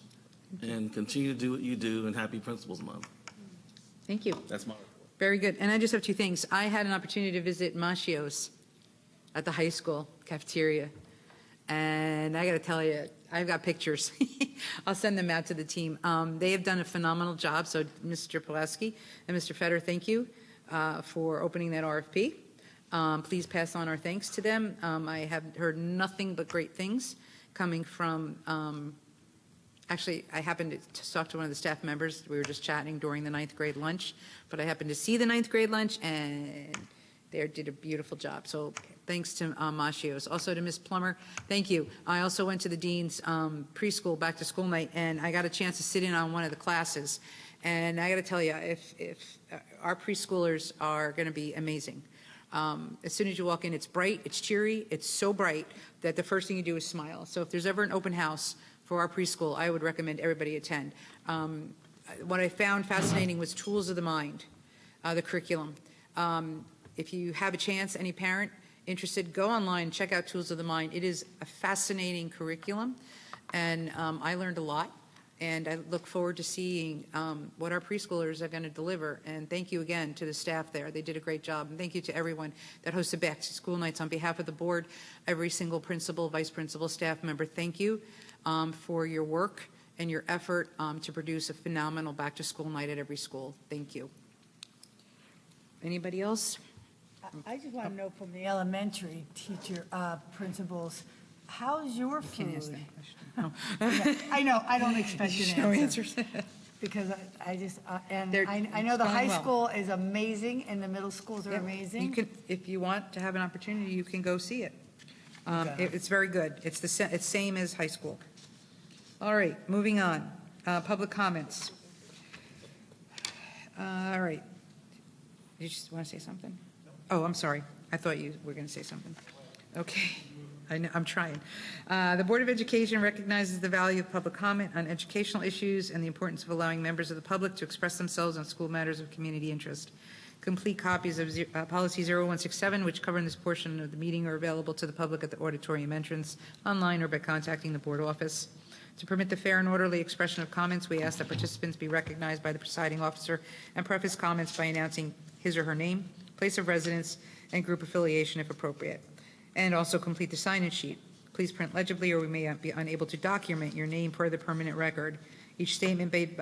and continue to do what you do. And happy Principals Month. Thank you. That's my report. Very good. And I just have two things. I had an opportunity to visit Macio's at the high school cafeteria. And I got to tell you, I've got pictures. I'll send them out to the team. They have done a phenomenal job. So Mr. Pulaski and Mr. Fetter, thank you for opening that RFP. Please pass on our thanks to them. I have heard nothing but great things coming from, actually, I happened to talk to one of the staff members. We were just chatting during the 9th grade lunch, but I happened to see the 9th grade lunch, and they did a beautiful job. So thanks to Macio's. Also to Ms. Plummer, thank you. I also went to the Dean's preschool back to school night, and I got a chance to sit in on one of the classes. And I got to tell you, if our preschoolers are going to be amazing. As soon as you walk in, it's bright, it's cheery, it's so bright that the first thing you do is smile. So if there's ever an open house for our preschool, I would recommend everybody attend. What I found fascinating was Tools of the Mind, the curriculum. If you have a chance, any parent interested, go online, check out Tools of the Mind. It is a fascinating curriculum, and I learned a lot. And I look forward to seeing what our preschoolers are going to deliver. And thank you again to the staff there. They did a great job. And thank you to everyone that hosted back to school nights on behalf of the board, every single principal, vice principal, staff member. Thank you for your work and your effort to produce a phenomenal back to school night at every school. Thank you. Anybody else? I just want to know from the elementary teacher, principals, how's your food? Can't ask that question. No. Yeah, I know, I don't expect No an answers. Because I just, and They're- I know it's the going high well. school is amazing and the middle schools are Yeah, amazing. You can, if you want to have an opportunity, you can go see it. Okay. It's very good. It's it's same as high school. All right, moving on. Public comments. All right. You just want to say something? Oh, I'm sorry. I thought you were going to say something. Okay. I'm trying. The Board of Education recognizes the value of public comment on educational issues and the importance of allowing members of the public to express themselves on school matters of community interest. Complete copies of Policy 0167, which cover this portion of the meeting, are available to the public at the auditorium entrance, online, or by contacting the board office. To permit the fair and orderly expression of comments, we ask that participants be recognized by the presiding officer and preface comments by announcing his or her name, place of residence, and group affiliation if appropriate. And also complete the sign-in sheet Please print legibly, or we may be unable to document your name per the permanent record. Each statement made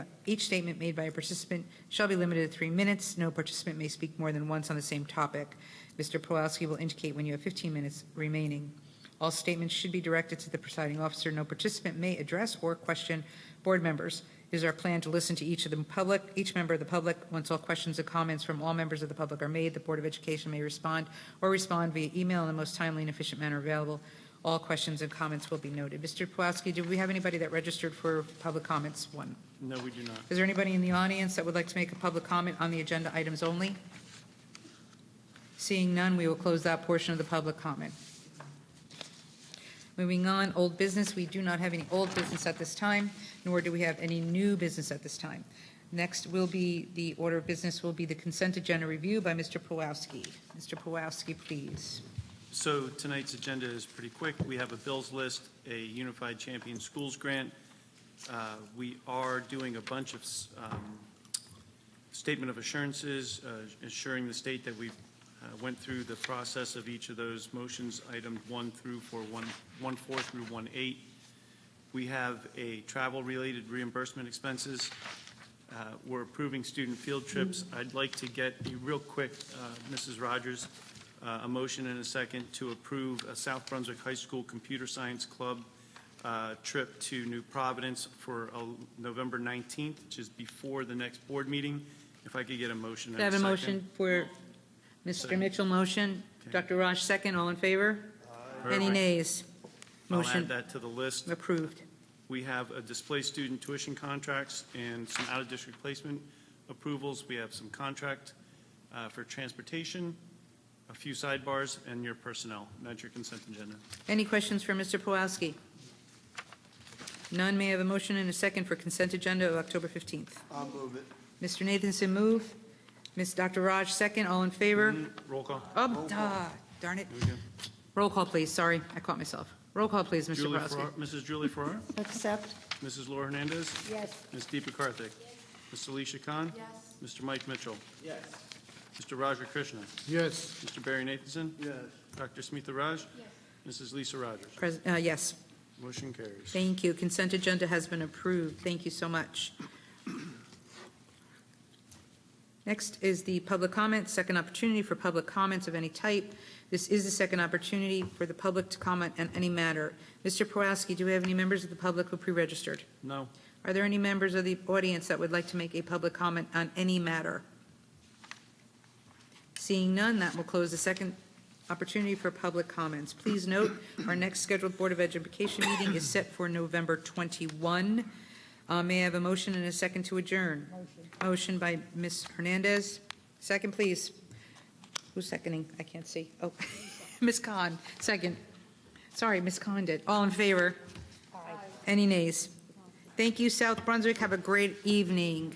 by a participant shall be limited to 3 minutes. No participant may speak more than once on the same topic. Mr. Pawlowski will indicate when you have 15 minutes remaining. All statements should be directed to the presiding officer. No participant may address or question board members. It is our plan to listen to each member of the public. Once all questions and comments from all members of the public are made, the Board of Education may respond via email in the most timely and efficient manner available. All questions and comments will be noted. Mr. Pawlowski, do we have anybody that registered for public comments? One. No, we do not. Is there anybody in the audience that would like to make a public comment on the agenda items only? Seeing none, we will close that portion of the public comment. Moving on, old business. We do not have any old business at this time, nor do we have any new business at this time. Next will be the order of business will be the consent agenda review by Mr. Pawlowski. Mr. Pawlowski, please. So tonight's agenda is pretty quick. We have a bills list, a Unified Champion Schools grant. We are doing a bunch of statement of assurances, assuring the state that we went through the process of each of those motions, item 1 through 4 through 1-8. We have a travel-related reimbursement expenses. We're approving student field trips. I'd like to get a real quick, Mrs. Rogers, a motion and a second to approve a South Brunswick High School Computer Science Club trip to New Providence for November 19th, which is before the next board meeting. If I could get a motion and a I have second. a motion for Mr. Mitchell, motion. Dr. Raj, second. All in favor? Any nays? I'll Motion add that to the list. approved. We have a displaced student tuition contracts and some out-of-district placement approvals. We have some contract for transportation, a few sidebars, and your personnel. That's your consent agenda. Any questions for Mr. Pawlowski? None. May I have a motion and a second for consent agenda of October 15th? I'll move it. Mr. Nathanson, move. Ms. Dr. Raj, second. All in favor? Roll call. Oh, darn it. Here we go. Roll call, please. Sorry, I caught myself. Roll call, please, Mr. Julie Pawlowski. Farrar, Mrs. Julie Farrar, Accept? Mrs. Laura Hernandez, Yes. Ms. Deepa Karthik, Ms. Alicia Khan, Yes. Mr. Mike Mitchell, Yes. Mr. Roger Krishna, Yes. Mr. Barry Nathanson, Yes. Dr. Smitha Raj, Mrs. Lisa Rogers. Yes. Motion carries. Thank you. Consent agenda has been approved. Thank you so much. Next is the public comment, second opportunity for public comments of any type. This is the second opportunity for the public to comment on any matter. Mr. Pawlowski, do we have any members of the public who pre-registered? No. Are there any members of the audience that would like to make a public comment on any matter? Seeing none, that will close the second opportunity for public comments. Please note, our next scheduled Board of Education meeting is set for November 21. May I have a motion and a second to adjourn? Motion by Ms. Hernandez. Second, please. Who's seconding? I can't see. Oh, Ms. Khan, second. Sorry, Ms. Khan did. All in favor? Any nays? Thank you, South Brunswick. Have a great evening.